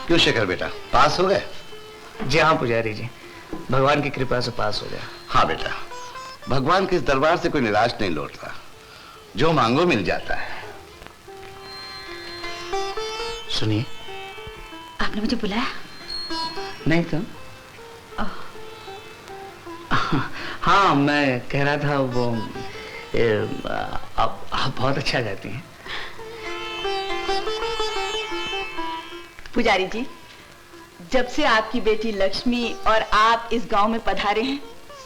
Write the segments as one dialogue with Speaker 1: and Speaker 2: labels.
Speaker 1: क्यों शेखर बेटा, पास हो गए?
Speaker 2: जी हाँ पुजारी जी, भगवान की कृपा से पास हो गया।
Speaker 1: हाँ बेटा, भगवान के इस दरबार से कोई निराश नहीं लौटता, जो मांगो मिल जाता है।
Speaker 2: सुनिए,
Speaker 3: आपने मुझे बुलाया?
Speaker 2: नहीं तो हाँ, मैं कह रहा था वो आप बहुत अच्छा गाती हैं।
Speaker 3: पुजारी जी, जब से आपकी बेटी लक्ष्मी और आप इस गांव में पधारे हैं,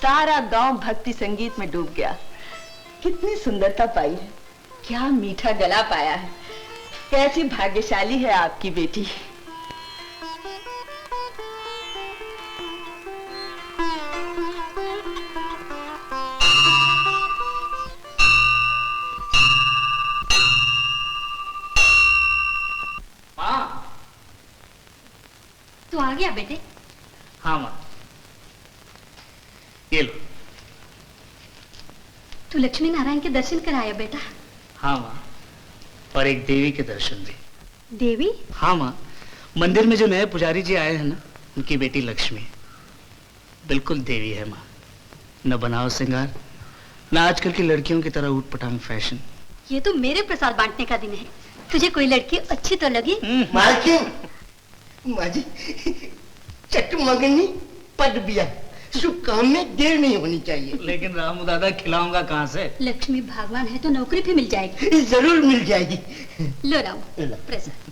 Speaker 3: सारा गांव भक्ति संगीत में डूब गया। कितनी सुंदरता पाई है, क्या मीठा गला पाया है, कैसी भाग्यशाली है आपकी बेटी।
Speaker 4: तू आ गया बेटे?
Speaker 2: हाँ माँ, ये लो।
Speaker 4: तू लक्ष्मी नारायण के दर्शन कराया बेटा?
Speaker 2: हाँ माँ, और एक देवी के दर्शन भी।
Speaker 4: देवी?
Speaker 2: हाँ माँ, मंदिर में जो नए पुजारी जी आए हैं ना, उनकी बेटी लक्ष्मी बिल्कुल देवी है माँ। न बनाओ श्रृंगार, ना आजकल की लड़कियों की तरह ऊट पटांग फैशन।
Speaker 4: ये तो मेरे प्रसाद बांटने का दिन है। तुझे कोई लड़की अच्छी तो लगी?
Speaker 5: मालकिन माझी चटमगनी पद बिया, शुभ काम में देर नहीं होनी चाहिए।
Speaker 2: लेकिन रामू दादा खिलाऊंगा कहाँ से?
Speaker 4: लक्ष्मी भगवान है तो नौकरी भी मिल जाएगी।
Speaker 5: जरूर मिल जाएगी।
Speaker 4: लो Ramu Prasad.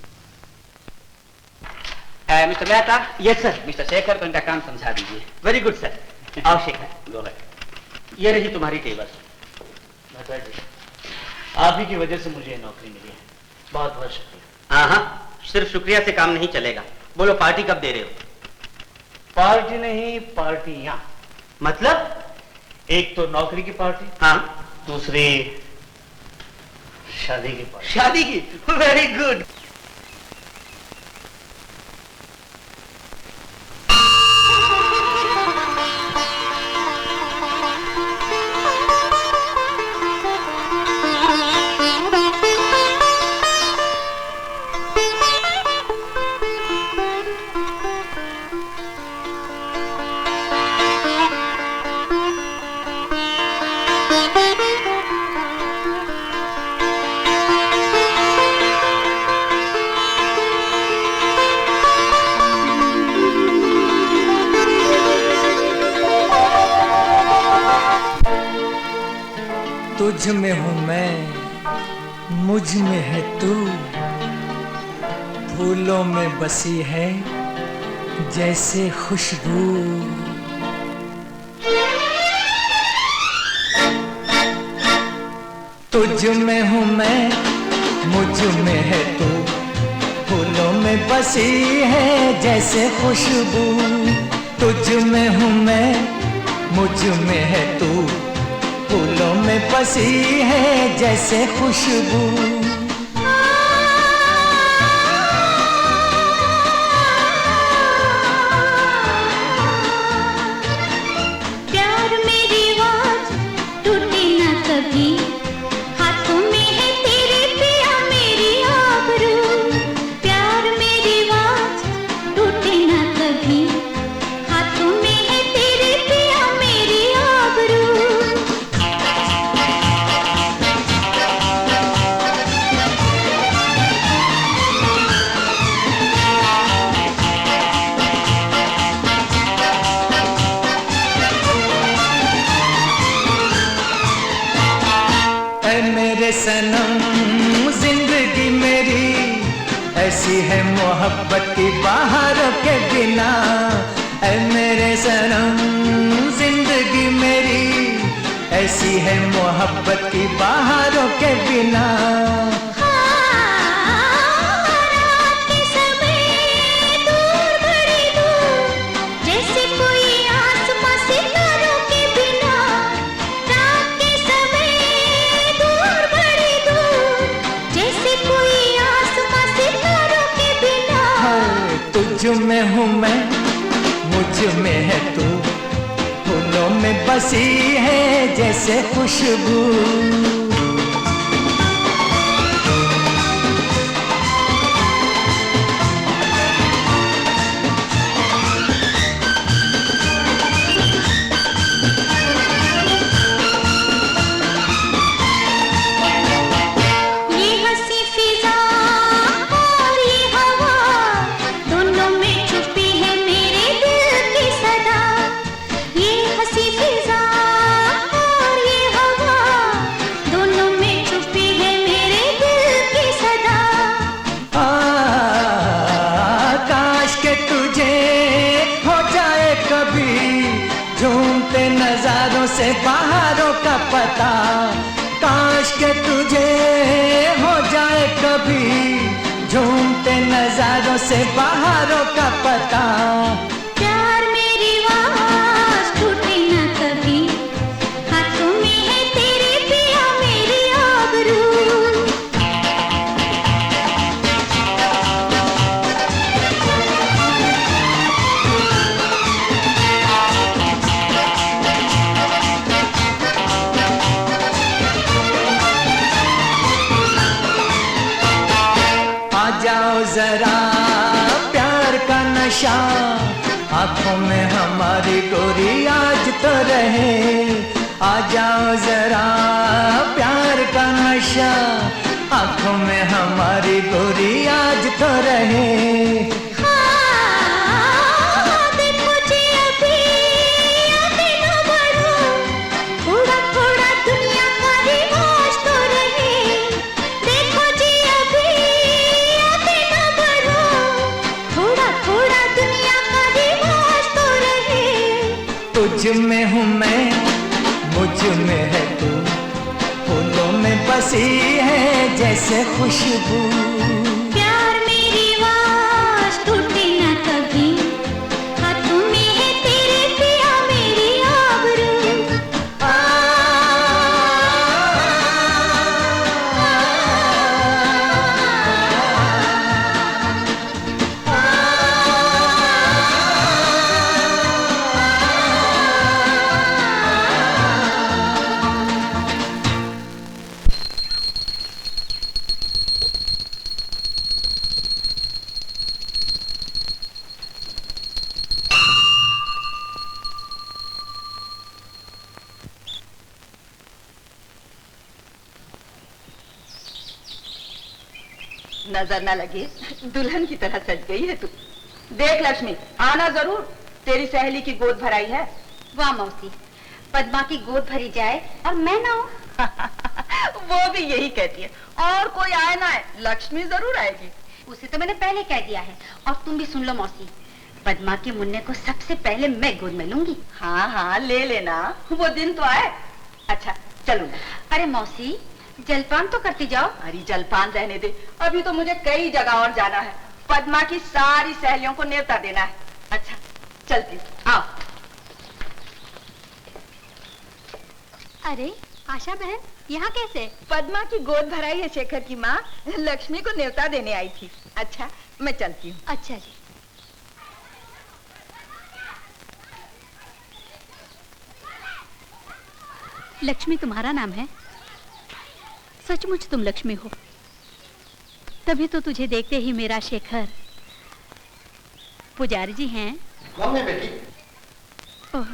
Speaker 6: Mister Mehta. Yes sir. Mister Shekhar को इनका काम समझा दीजिए। Very good sir. आओ शेखर, गो अहेड। ये रही तुम्हारी टेबल।
Speaker 2: मेहता जी, आप ही की वजह से मुझे ये नौकरी मिली है, बहुत बहुत शुक्रिया।
Speaker 6: हाँ हाँ, सिर्फ शुक्रिया से काम नहीं चलेगा। बोलो पार्टी कब दे रहे हो?
Speaker 2: पार्टी नहीं, पार्टियां।
Speaker 6: मतलब?
Speaker 2: एक तो नौकरी की पार्टी,
Speaker 6: हाँ,
Speaker 2: दूसरी शादी की पार्टी।
Speaker 6: शादी की? Very good.
Speaker 7: तुझ में हूँ मैं, मुझ में है तू, फूलों में बसी है जैसे खुशबू। तुझ में हूँ मैं, मुझ में है तू, फूलों में बसी है जैसे खुशबू। तुझ में हूँ मैं, मुझ में है तू, फूलों में बसी है जैसे खुशबू।
Speaker 4: प्यार मेरी आवाज टूटे ना कभी, हाथों में है तेरे पिया मेरी आबरू। प्यार मेरी आवाज टूटे ना कभी, हाथों में है तेरे पिया मेरी आबरू।
Speaker 7: मेरे सनम जिंदगी मेरी ऐसी है मोहब्बत की बाहरों के बिना। ऐ मेरे सनम जिंदगी मेरी ऐसी है मोहब्बत की बाहरों के बिना। तुझ में हूँ मैं, मुझ में है तू, फूलों में बसी है जैसे खुशबू। नजारों से बाहरों का पता, काश के तुझे हो जाए कभी झूमते नजारों से बाहरों का पता।
Speaker 4: प्यार मेरी आवाज टूटे ना कभी, हाथों में है तेरे पिया मेरी आबरू।
Speaker 7: जाओ जरा प्यार का नशा आंखों में हमारी गोरी आज तो रहे। आ जाओ जरा मेरी गोरी आज तो रहे।
Speaker 4: देखो जी अभी न बढ़ो, थोड़ा थोड़ा दुनिया का रिवाज तो रहे। देखो जी अभी न बढ़ो, थोड़ा थोड़ा दुनिया का रिवाज तो रहे।
Speaker 7: तुझ में हूँ मैं, मुझ में है तू, फूलों में बसी है जैसे खुशबू।
Speaker 4: प्यार मेरी आवाज़ टूटे न कभी, हाथों में है तेरे पिया मेरी आबरू।
Speaker 3: नजर न लगे, दुल्हन की तरह सज गई है तू। देख लक्ष्मी, आना जरूर, तेरी सहेली की गोद भराई है।
Speaker 8: वाह मौसी, पद्मा की गोद भरी जाए और मैं ना हूँ।
Speaker 3: वो भी यही कहती है, और कोई आए ना आए, लक्ष्मी जरूर आएगी।
Speaker 8: उसे तो मैंने पहले कह दिया है। और तुम भी सुन लो मौसी, पद्मा के मुन्ने को सबसे पहले मैं गोद में लूंगी।
Speaker 3: हाँ हाँ ले लेना, वो दिन तो आए। अच्छा चलो।
Speaker 8: अरे मौसी, जलपान तो करती जाओ।
Speaker 3: अरे जलपान रहने दे, अभी तो मुझे कई जगह और जाना है। पद्मा की सारी सहेलियों को न्योता देना है। अच्छा चलती, आओ।
Speaker 8: अरे आशा बहन, यहाँ कैसे?
Speaker 3: पद्मा की गोद भराई है शेखर की माँ, लक्ष्मी को न्योता देने आई थी। अच्छा मैं चलती हूँ।
Speaker 8: अच्छा जी। लक्ष्मी तुम्हारा नाम है? सचमुच तुम लक्ष्मी हो, तभी तो तुझे देखते ही मेरा शेखर। पुजारी जी हैं?
Speaker 1: कौन है बेटी?
Speaker 8: ओह,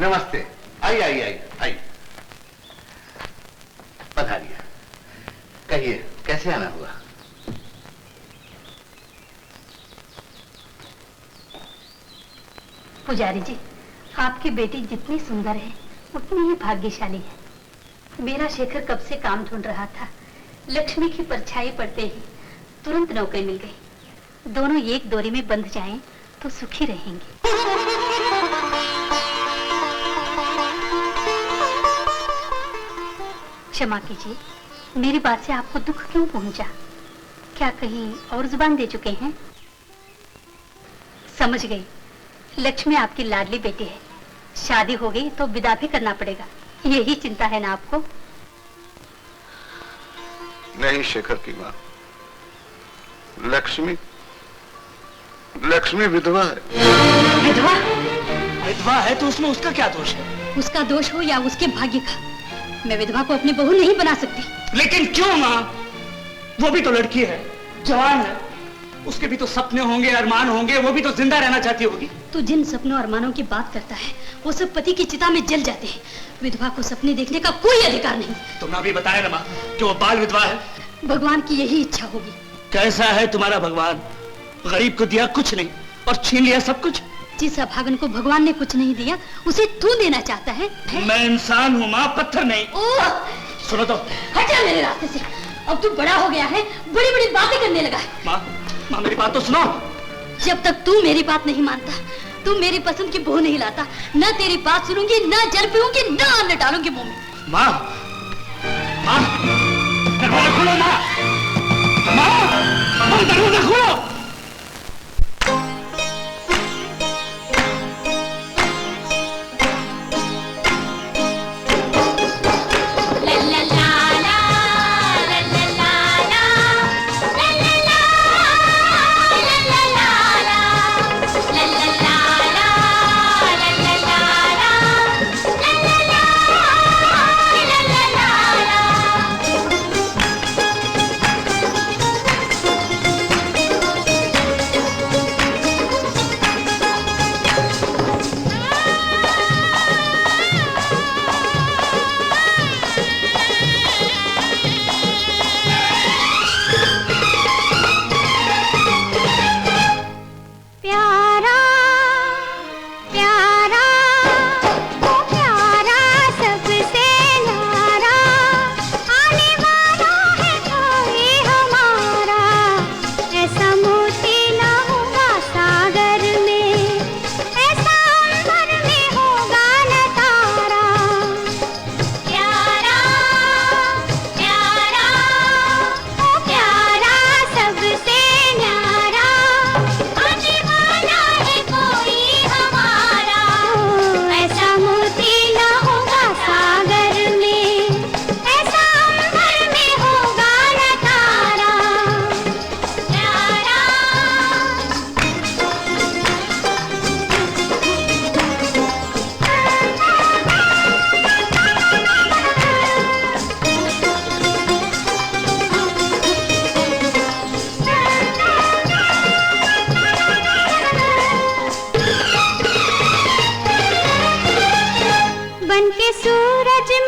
Speaker 1: नमस्ते, आई आई आई आई, पधारिए। कहिए कैसे आना हुआ?
Speaker 8: पुजारी जी, आपकी बेटी जितनी सुंदर है उतनी ही भाग्यशाली है। मेरा शेखर कब से काम ढूंढ रहा था, लक्ष्मी की परछाई पड़ते ही तुरंत नौकरी मिल गई। दोनों एक डोरी में बंध जाएं तो सुखी रहेंगे। क्षमा कीजिए, मेरी बात से आपको दुख क्यों पहुंचा? क्या कहीं और जुबान दे चुके हैं? समझ गई, लक्ष्मी आपकी लाडली बेटी है। शादी हो गई तो विदा भी करना पड़ेगा, यही चिंता है ना आपको?
Speaker 1: नहीं शेखर की माँ, लक्ष्मी विधवा है।
Speaker 2: विधवा? विधवा है तो उसमें उसका क्या दोष है?
Speaker 8: उसका दोष हो या उसके भाग्य का, मैं विधवा को अपनी बहू नहीं बना सकती।
Speaker 2: लेकिन क्यों माँ? वो भी तो लड़की है, जवान है, उसके भी तो सपने होंगे, अरमान होंगे, वो भी तो जिंदा रहना चाहती होगी।
Speaker 8: तू जिन सपनों अरमानों की बात करता है वो सब पति की चिता में जल जाते हैं। विधवा को सपने देखने का कोई अधिकार नहीं।
Speaker 2: तुमने अभी बताया ना माँ कि वो बाल विधवा है।
Speaker 8: भगवान की यही इच्छा होगी।
Speaker 2: कैसा है तुम्हारा भगवान? गरीब को दिया कुछ नहीं और छीन लिया सब कुछ।
Speaker 8: जिस अभागन को भगवान ने कुछ नहीं दिया उसे तू देना चाहता है?
Speaker 2: मैं इंसान हूँ माँ, पत्थर नहीं। सुनो तो,
Speaker 8: हट जा मेरे रास्ते से। अब तू बड़ा हो गया है, बड़ी बड़ी बातें करने लगा है।
Speaker 2: माँ मेरी बात तो सुनो।
Speaker 8: जब तक तू मेरी बात नहीं मानता, तू मेरी पसंद की बहू नहीं लाता, न तेरी बात सुनूंगी, न जल पीऊंगी, न अन्न डालूंगी मुंह में।
Speaker 2: माँ, दरवाजा खोलो माँ, माँ दरवाजा खोलो।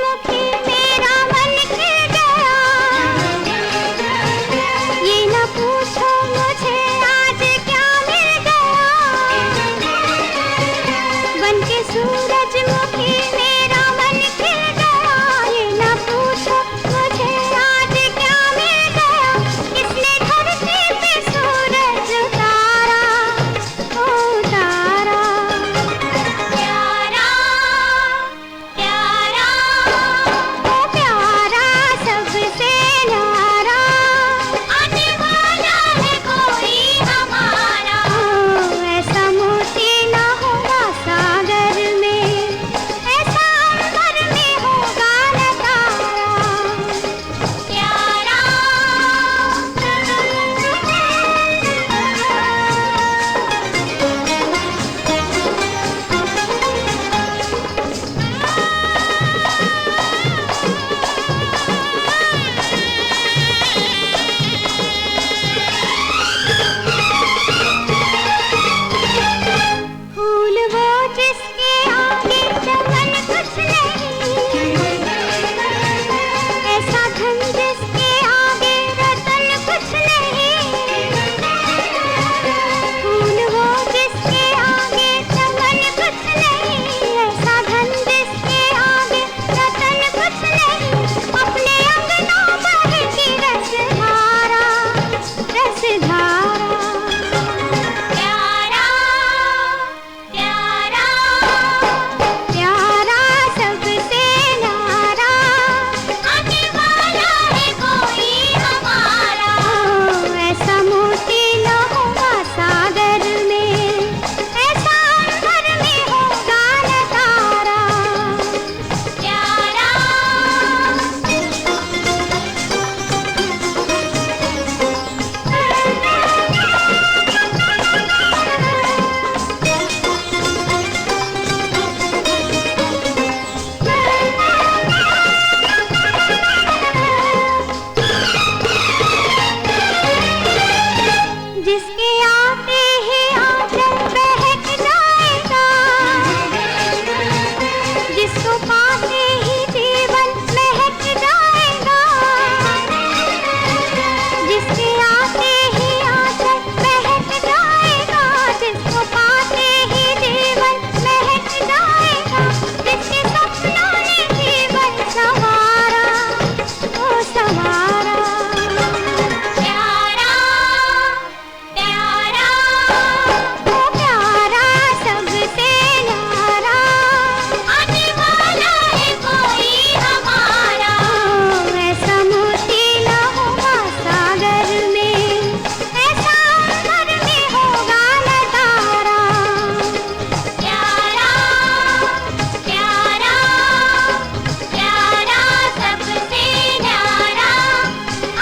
Speaker 4: सूरजमुखी मेरा मन खिल गया। ये न पूछो मुझे आज क्या मिल गया। बनके सूरजमुखी मेरा मन खिल गया। ये न पूछो मुझे आज क्या मिल गया। किसने धरती पे सूरज उतारा, उतारा। प्यारा प्यारा ओ प्यारा सबसे न्यारा, आने वाला है कोई हमारा। ऐसा मोती न होगा सागर में, ऐसा अंबर में होगा न तारा। प्यारा फूल वो जिसके आगे चमन कुछ नहीं, ऐसा धन जिसके आगे रतन कुछ नहीं। फूल वो जिसके आगे चमन कुछ नहीं, ऐसा धन जिसके आगे रतन कुछ नहीं। अपने अंगनों बहती रसधारा, रसधारा। प्यारा प्यारा प्यारा सबसे न्यारा, आने वाला है कोई हमारा। ऐसा मोती न होगा सागर में, ऐसा अंबर में होगा न तारा। प्यारा जिसके आते ही आंचल बहक जाएगा, जिसको पाते ही जीवन महक जाएगा। जिसके आते ही आंचल बहक जाएगा, जिसको पाते ही जीवन महक जाएगा। जिसके सपनों ने जीवन संवारा, ओ संवारा। प्यारा प्यारा ओ प्यारा सबसे न्यारा, आने वाला है कोई हमारा। ऐसा मोती न होगा सागर में, ऐसा अंबर में होगा न तारा। प्यारा प्यारा प्यारा सबसे न्यारा,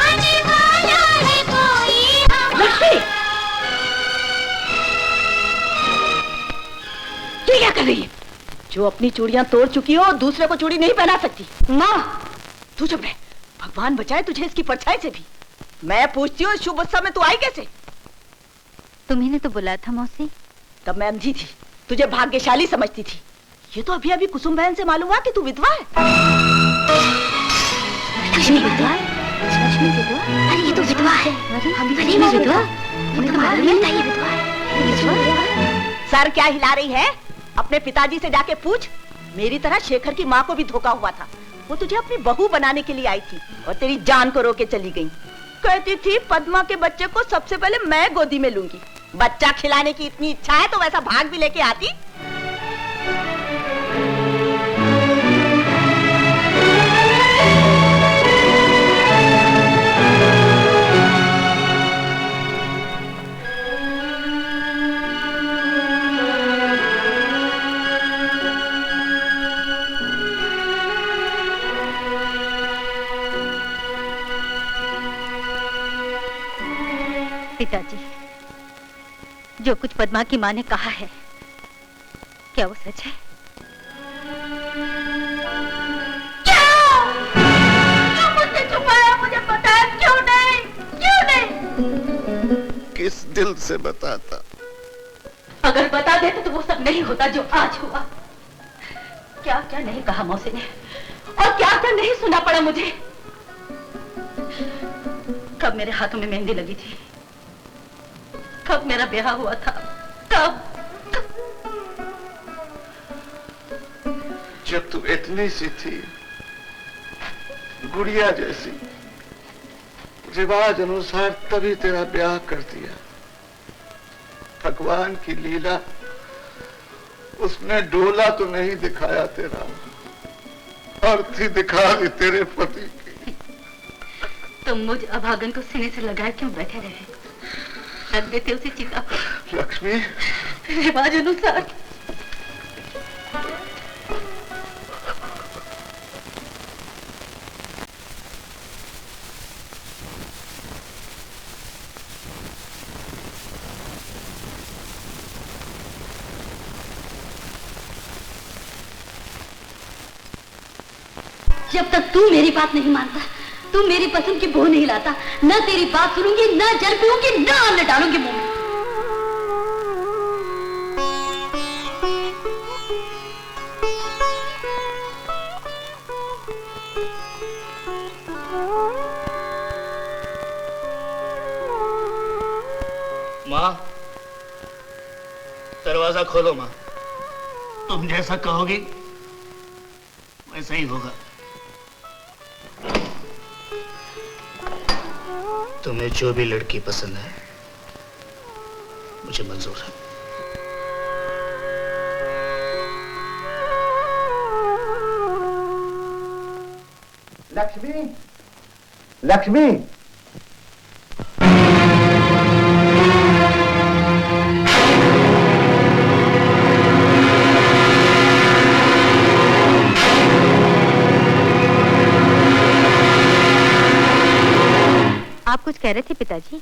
Speaker 4: आने वाला है कोई हमारा।
Speaker 3: ये क्या कर रही है? जो अपनी चूड़ियां तोड़ चुकी हो, दूसरे को चूड़ी नहीं पहना सकती। माँ तू चुप रह, भगवान बचाए तुझे इसकी परछाई से भी। मैं पूछती हूँ, शुभ उत्सव में तू आई कैसे?
Speaker 8: तुम्ही ने तो बुलाया था मौसी।
Speaker 3: तब मैं अंधी थी, तुझे भाग्यशाली समझती थी। ये तो अभी अभी कुसुम बहन से मालूम हुआ कि तू विधवा है।
Speaker 8: लक्ष्मी विधवा? लक्ष्मी विधवा? अरे ये तो विधवा है। अरे मैं विधवा? मुझे तो मालूम नहीं था ये विधवा है।
Speaker 3: सर क्या हिला रही है? अपने पिताजी से जाके पूछ। मेरी तरह शेखर की माँ को भी धोखा हुआ था। वो तुझे अपनी बहू बनाने के लिए आई थी और तेरी जान को रोके चली गई। कहती थी पद्मा के बच्चे को सबसे पहले मैं गोदी में लूंगी। बच्चा खिलाने की इतनी इच्छा है तो वैसा भाग भी लेके आती।
Speaker 8: पिताजी, जो कुछ पद्मा की माँ ने कहा है, क्या वो सच है?
Speaker 3: क्यों मुझसे छुपाया? मुझे बताया क्यों नहीं? क्यों नहीं?
Speaker 1: किस दिल से बताता?
Speaker 8: अगर बता देते तो वो सब नहीं होता जो आज हुआ। क्या क्या नहीं कहा मौसी ने, और
Speaker 3: दरवाजा नहीं सुना पड़ा मुझे? कब मेरे हाथों में मेहंदी लगी थी? कब मेरा ब्याह हुआ था? कब?
Speaker 1: जब तू इतनी सी थी, गुड़िया जैसी, रिवाज अनुसार तभी तेरा ब्याह कर दिया। भगवान की लीला, उसने डोला तो नहीं दिखाया तेरा, अर्थी दिखा दी तेरे पति की।
Speaker 3: तुम मुझ अभागन को सीने से लगाए क्यों बैठे रहे? रख देते उसे चिता पर।
Speaker 1: लक्ष्मी,
Speaker 3: रिवाज अनुसार।
Speaker 8: जब तक तू मेरी बात नहीं मानता, तू मेरी पसंद की बहू नहीं लाता, न तेरी बात सुनूंगी, न जल पीऊंगी, न अन्न डालूंगी मुंह में।
Speaker 2: माँ, दरवाजा खोलो माँ। तुम जैसा कहोगी वैसा ही होगा। तुम्हें जो भी लड़की पसंद है मुझे मंजूर है।
Speaker 5: लक्ष्मी, लक्ष्मी,
Speaker 8: आप कुछ कह रहे थे पिताजी?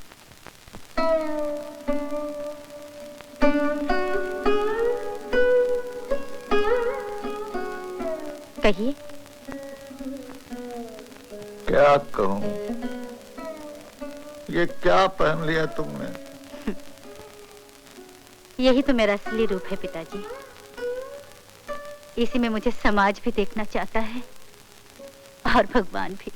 Speaker 8: कहिए।
Speaker 1: क्या कहूं? ये क्या पहन लिया तुमने?
Speaker 8: यही तो मेरा असली रूप है पिताजी। इसी में मुझे समाज भी देखना चाहता है और भगवान भी।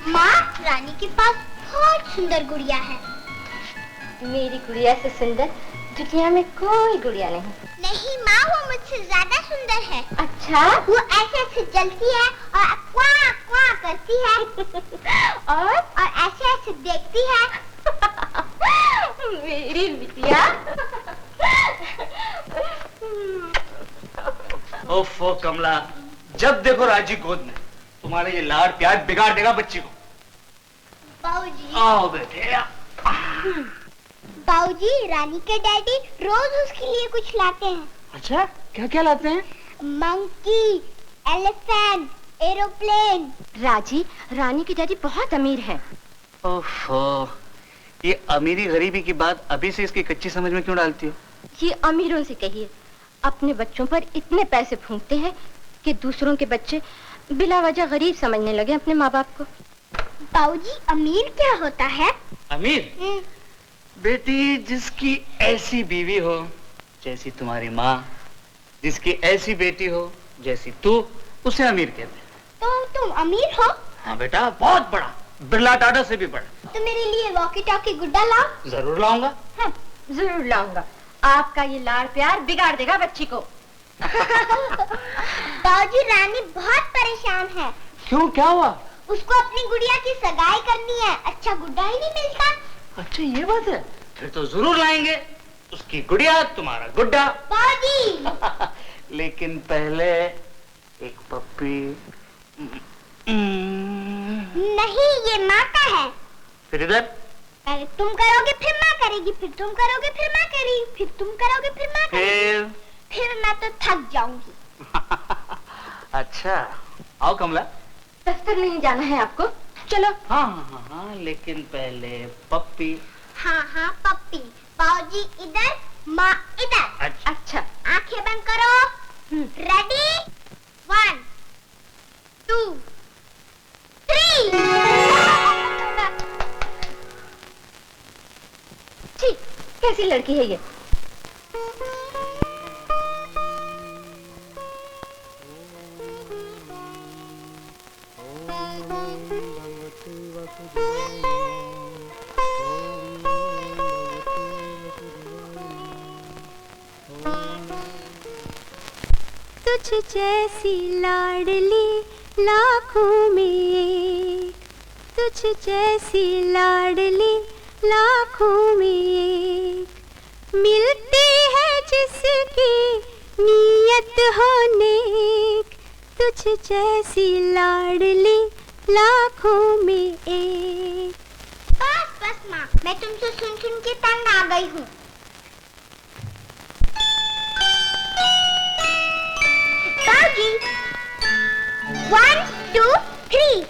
Speaker 4: माँ, रानी के पास बहुत सुंदर गुड़िया है।
Speaker 8: मेरी गुड़िया से सुंदर दुनिया में कोई गुड़िया नहीं।
Speaker 4: नहीं माँ, वो मुझसे ज्यादा सुंदर है।
Speaker 8: अच्छा?
Speaker 4: वो ऐसे ऐसे जलती है और क्वां क्वां करती है और ऐसे ऐसे देखती है।
Speaker 8: मेरी बिटिया।
Speaker 2: ओफो कमला, जब देखो राजी गोद में। तुम्हारे ये लाड प्यार बिगाड़ देगा बच्ची को।
Speaker 4: बाबूजी।
Speaker 2: आओ बेटे।
Speaker 4: बाबूजी, रानी के डैडी रोज उसके लिए कुछ लाते हैं।
Speaker 2: अच्छा, क्या क्या लाते हैं?
Speaker 4: Monkey, elephant, aeroplane. राजी, रानी की डैडी बहुत अमीर है।
Speaker 6: ओफो, ये अमीरी गरीबी की बात अभी से इसकी कच्ची समझ में क्यों डालती हो?
Speaker 4: ये अमीरों से कहिए, अपने बच्चों पर इतने पैसे फूंकते हैं कि दूसरों के बच्चे बिला वजह गरीब समझने लगे अपने माँ बाप को। बाबूजी, अमीर क्या होता है?
Speaker 6: अमीर? बेटी, जिसकी ऐसी बीवी हो जैसी तुम्हारी माँ, जिसकी ऐसी बेटी हो जैसी तू, उसे अमीर कहते हैं।
Speaker 4: तो तुम अमीर हो?
Speaker 6: हाँ बेटा, बहुत बड़ा, बिरला टाटा से भी बड़ा।
Speaker 4: तो मेरे लिए वॉकी टॉकी गुड्डा लाओ।
Speaker 6: जरूर लाऊंगा।
Speaker 4: हाँ, जरूर लाऊंगा। आपका ये लाड़ प्यार बिगाड़ देगा बच्ची को। बाबूजी, रानी बहुत परेशान है।
Speaker 6: क्यों, क्या हुआ?
Speaker 4: उसको अपनी गुड़िया की सगाई करनी है, अच्छा गुड्डा ही नहीं मिलता।
Speaker 6: अच्छा, ये बात है, फिर तो जरूर लाएंगे। उसकी गुड़िया, तुम्हारा गुड्डा।
Speaker 4: बाबूजी।
Speaker 6: लेकिन पहले एक पप्पी।
Speaker 4: नहीं, ये माँ का है।
Speaker 6: फिर इधर
Speaker 4: पहले तुम करोगे फिर माँ करेगी, फिर तुम करोगे फिर माँ करेगी, फिर तुम करोगे फिर माँ करेगी। फिर मैं तो थक जाऊंगी।
Speaker 6: अच्छा, आओ कमला।
Speaker 4: दफ्तर नहीं जाना है आपको? चलो।
Speaker 6: हाँ हाँ हाँ हाँ, लेकिन पहले पप्पी।
Speaker 4: हाँ हाँ, पप्पी। बाबूजी इधर, माँ इधर।
Speaker 6: अच्छा।
Speaker 4: आंखें बंद करो। रेडी? 1 2 3। ठीक, कैसी लड़की है ये?
Speaker 9: तुझ जैसी लाडली लाखों में एक, तुझ जैसी लाडली लाखों में एक, मिलती है जिसकी नीयत हो नेक, तुझ जैसी लाडली लाखों में एक।
Speaker 4: बस बस माँ, मैं तुमसे सुन सुन के तंग आ गई हूँ। बाबूजी, 1 2 3।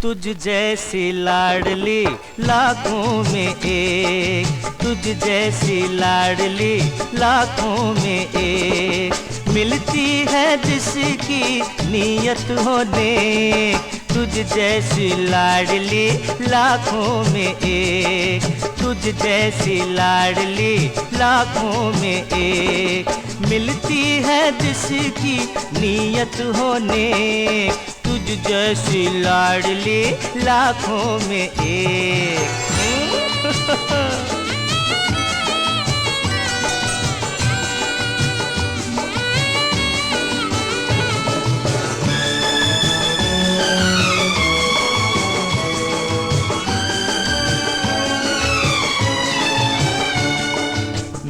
Speaker 7: तुझ जैसी लाडली लाखों में एक, तुझ जैसी लाडली लाखों में एक, मिलती है जिसकी नीयत हो नेक, तुझ जैसी लाडली लाखों में एक, तुझ जैसी लाडली लाखों में एक, मिलती है जिसकी नीयत हो नेक, तुझ जैसी लाडली लाखों में एक।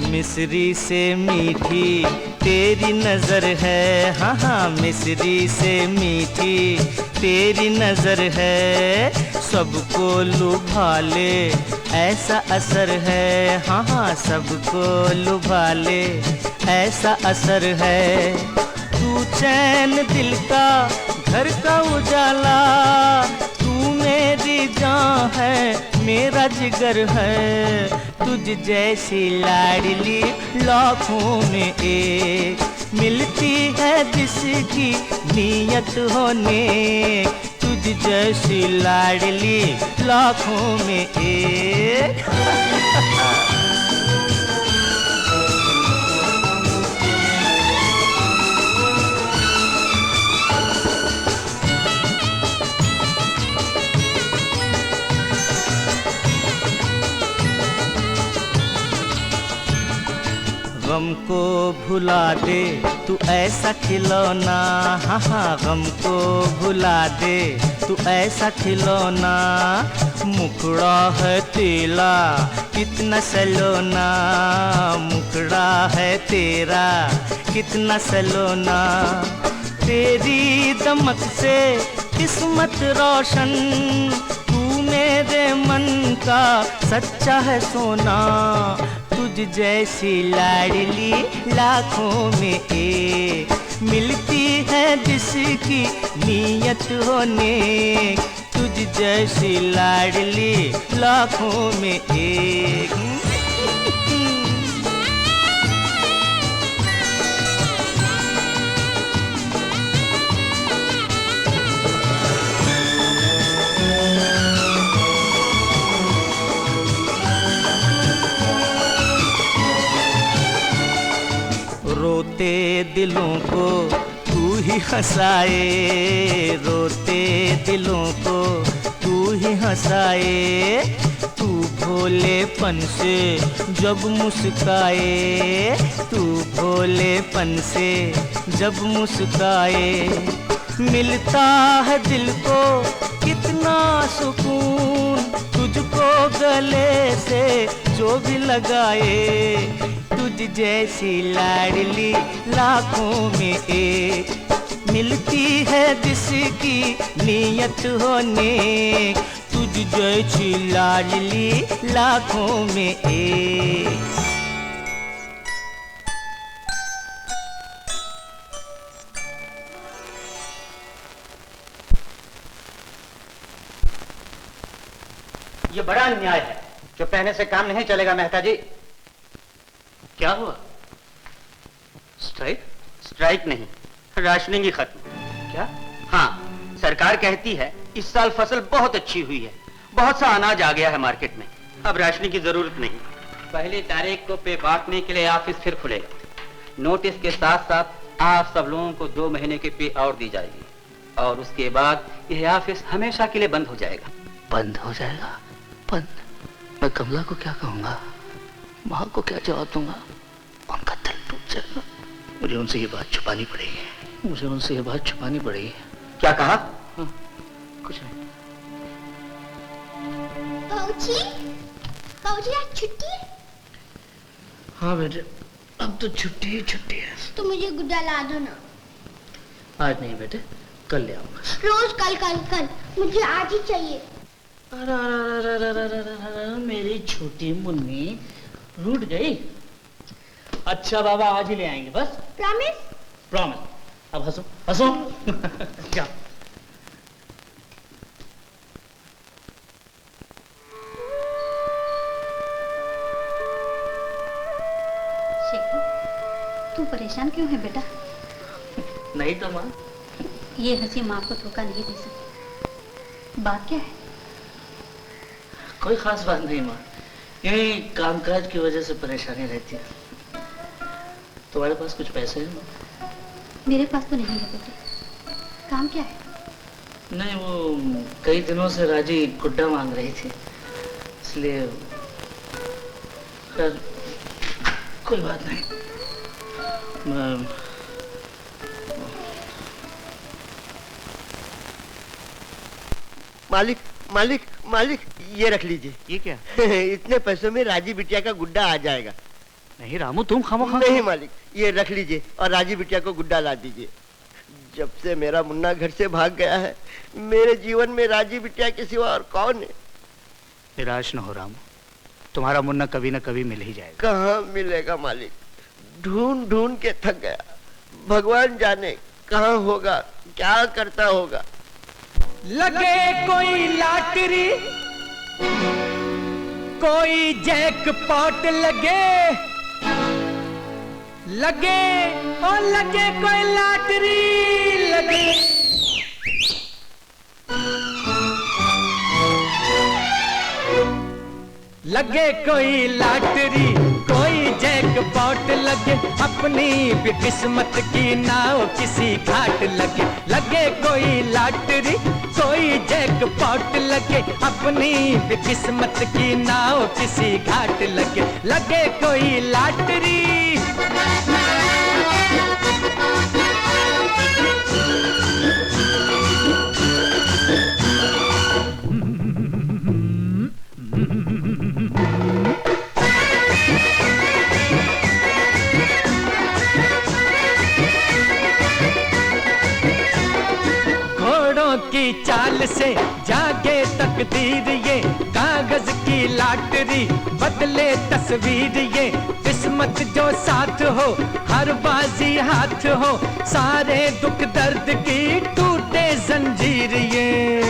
Speaker 7: मिस्री से मीठी तेरी नजर है, हाँ हाँ, मिस्री से मीठी तेरी नजर है, सबको लुभा ले ऐसा असर है, हाँ हाँ, सबको लुभा ले ऐसा असर है, तू चैन दिल का घर का उजाला, तू मेरी जान है मेरा जिगर है, तुझ जैसी लाडली लाखों में एक, मिलती है जिसकी नीयत होने, तुझ जैसी लाडली लाखों में एक। गम को भुला दे तू ऐसा खिलौना, हाँ हाँ, गम को भुला दे तू ऐसा खिलौना, मुखड़ा है तेरा कितना सलोना, मुखड़ा है तेरा कितना सलोना, तेरी दमक से किस्मत रोशन, तू मेरे मन का सच्चा है सोना, तुझ जैसी लाडली लाखों में एक, मिलती है जिसकी नीयत हो नेक, तुझ जैसी लाडली लाखों में एक। रोते दिलों को तू ही हंसाए, रोते दिलों को तू ही हंसाए, तू भोलेपन से जब मुस्काए, तू भोलेपन से जब मुस्काए, मिलता है दिल को कितना सुकून, तुझको गले से जो भी लगाए, तुझ जैसी लाडली लाखों में एक, मिलती है जिसकी नीयत हो नेक, तुझ जैसी लाडली लाखों में एक।
Speaker 6: ये बड़ा अन्याय है। जो कहने से काम नहीं चलेगा मेहता जी। क्या हुआ? स्ट्राइक? स्ट्राइक नहीं, राशनिंग खत्म। क्या? हाँ, सरकार कहती है इस साल फसल बहुत अच्छी हुई है, बहुत सा अनाज आ गया है मार्केट में, अब राशनिंग की जरूरत नहीं। पहली तारीख को पे बांटने के लिए ऑफिस फिर खुलेगा। नोटिस के साथ साथ आप सब लोगों को 2 महीने की पे और दी जाएगी, और उसके बाद यह ऑफिस हमेशा के लिए बंद हो जाएगा।
Speaker 10: बंद हो जाएगा? बंद? मैं कमला को क्या कहूंगा, माँ को क्या जवाब दूंगा? उनका दिल टूट जाएगा। मुझे उनसे ये बात छुपानी पड़ेगी, मुझे उनसे ये बात छुपानी पड़ेगी।
Speaker 6: क्या कहा?
Speaker 10: कुछ नहीं।
Speaker 4: बाबूजी, बाबूजी आज छुट्टी है?
Speaker 10: हाँ बेटे, अब तो छुट्टी ही छुट्टी है।
Speaker 4: तो मुझे गुड्डा ला दो ना।
Speaker 10: आज नहीं बेटे, कल ले आऊंगा।
Speaker 4: रोज कल कल कल, मुझे आज ही चाहिए।
Speaker 10: मेरी छोटी मुन्नी रूठ गई। अच्छा बाबा, आज ही ले आएंगे बस।
Speaker 4: प्रॉमिस?
Speaker 10: प्रॉमिस। अब हंसो हंसो। क्या?
Speaker 8: शेखर, तू परेशान क्यों है बेटा?
Speaker 10: नहीं तो माँ।
Speaker 8: ये हंसी माँ को धोखा नहीं दे सकती। बात क्या है?
Speaker 10: कोई खास बात नहीं माँ, यही कामकाज की वजह से परेशानी रहती है। तुम्हारे पास कुछ पैसे हैं माँ?
Speaker 8: मेरे पास तो नहीं है बेटे। काम क्या है?
Speaker 10: नहीं, वो कई दिनों से राजी गुड्डा मांग रही थी, इसलिए। खैर कोई बात नहीं।
Speaker 5: मालिक मालिक मालिक, ये रख लीजिए।
Speaker 6: ये क्या?
Speaker 5: इतने पैसों में राजी बिटिया का गुड्डा आ जाएगा।
Speaker 6: नहीं रामू, तुम खामोखा।
Speaker 5: नहीं मालिक, ये रख लीजिए और राजी बिटिया को गुड्डा ला दीजिए। जब से मेरा मुन्ना घर से भाग गया है, मेरे जीवन में राजी बिटिया के सिवा और कौन है?
Speaker 6: निराश न हो रामू, तुम्हारा मुन्ना कभी न कभी मिल ही जाएगा।
Speaker 5: कहाँ मिलेगा मालिक, ढूंढ ढूंढ के थक गया। भगवान जाने कहाँ होगा, क्या करता होगा।
Speaker 7: लगे कोई लॉटरी, कोई जैकपॉट लगे, लगे ओ लगे कोई लॉटरी लगे। लगे कोई लॉटरी, कोई जैकपॉट लगे, अपनी भी किस्मत की नाव किसी घाट लगे। लगे कोई लॉटरी, कोई जैकपॉट लगे, अपनी भी किस्मत की नाव किसी घाट लगे। लगे कोई लॉटरी। की चाल से जागे तकदीर, ये कागज की लॉटरी बदले तस्वीर, ये किस्मत किस्मत जो साथ हो, हर बाजी हाथ हो, सारे दुख दर्द की टूटे जंजीर ये।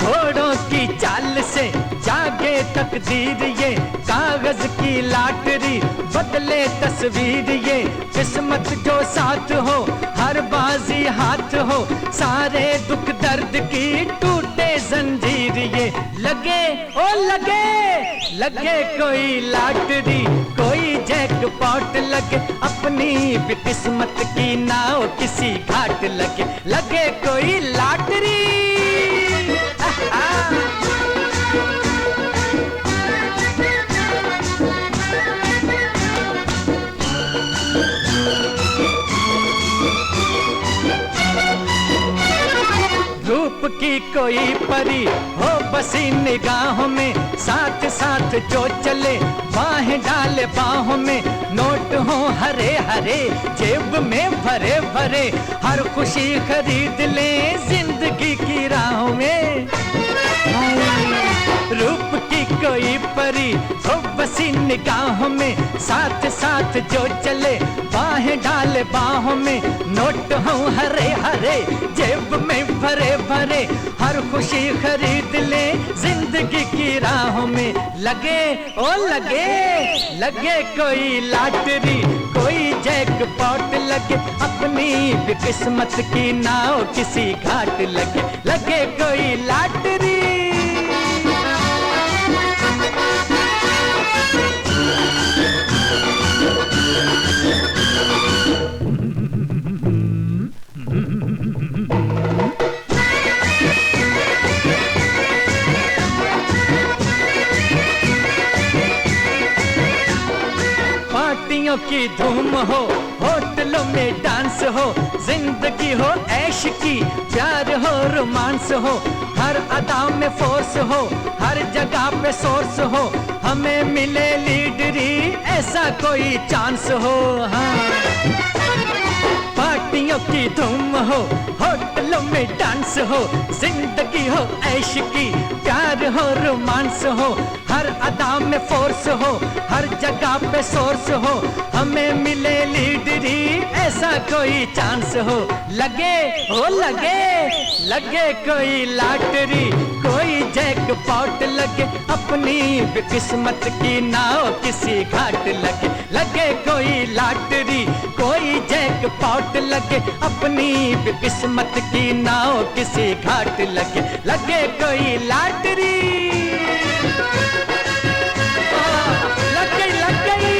Speaker 7: घोड़ों की चाल से जागे तकदीर ये, कागज की लाटरी बदले तस्वीर ये। किस्मत जो साथ हो, हर बाजी हाथ हो, सारे दुख दर्द की टूटे जंजीर ये। लगे ओ लगे, लगे कोई लाटरी, कोई जैकपॉट लगे, अपनी भी किस्मत की नाव किसी घाट लगे। लगे कोई लाटरी। रूप की कोई परी हो बसी निगाहों में, साथ साथ जो चले बाहें डाले बाहों में। नोट हो हरे हरे जेब में भरे भरे, हर खुशी खरीद ले जिंदगी की राहों में। रूप की कोई परी हो बसी निगाहों में, साथ साथ जो चले बाहें डाले बाहों में। नोट हो हरे हरे जेब में भरे भरे, हर खुशी खरीद ले जिंदगी की राहों में। लगे ओ लगे, लगे कोई लाटरी, कोई जैकपॉट लगे, अपनी भी किस्मत की नाव किसी घाट लगे। लगे कोई लाटरी। पार्टियों की धूम हो, होटलों में डांस हो, जिंदगी हो ऐश की, प्यार हो रोमांस हो, हर अदा में फोर्स हो, हर जगह पे सोर्स हो, हमें मिले लीडरी ऐसा कोई चांस हो। हाँ, पार्टियों की धूम हो, होटलों में डांस हो, जिंदगी हो ऐश की, प्यार हो रोमांस हो, हर अदा में फोर्स हो, हर जगह पे सोर्स हो, हमें मिले लीडरी ऐसा कोई चांस हो। लगे हो लगे, लगे कोई लाटरी, कोई जैकपॉट लगे, अपनी भी किस्मत की नाव किसी घाट लगे। लगे कोई लाटरी, कोई जैकपॉट लगे, अपनी भी किस्मत की नाव किसी घाट लगे। लगे कोई लाटरी। लग गई लग गई,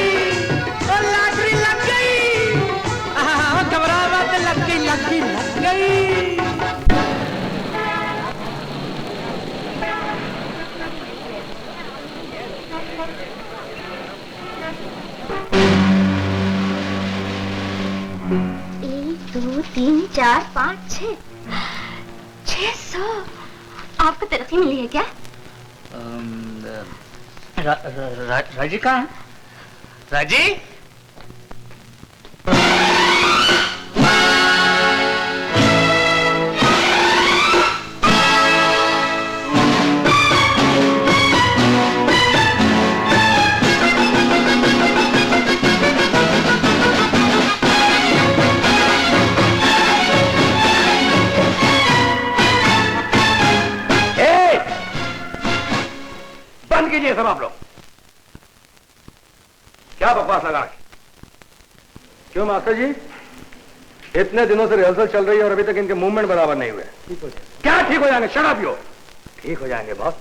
Speaker 7: ओ लाटरी लग गई। घबरा मत, लग गई लग गई लग गई।
Speaker 8: एक दो तीन चार पाँच 600। आपको तरक्की मिली है क्या?
Speaker 6: राजी कहाँ है? राजी?
Speaker 11: बंद कीजिए सब आप लोग। क्या बकवास लगा के? क्यों मास्टर जी, इतने दिनों से रिहर्सल चल रही है और अभी तक इनके मूवमेंट बराबर नहीं हुए। ठीक हो जाएंगे। क्या ठीक हो जाएंगे? Shut up you. ठीक हो जाएंगे बॉस।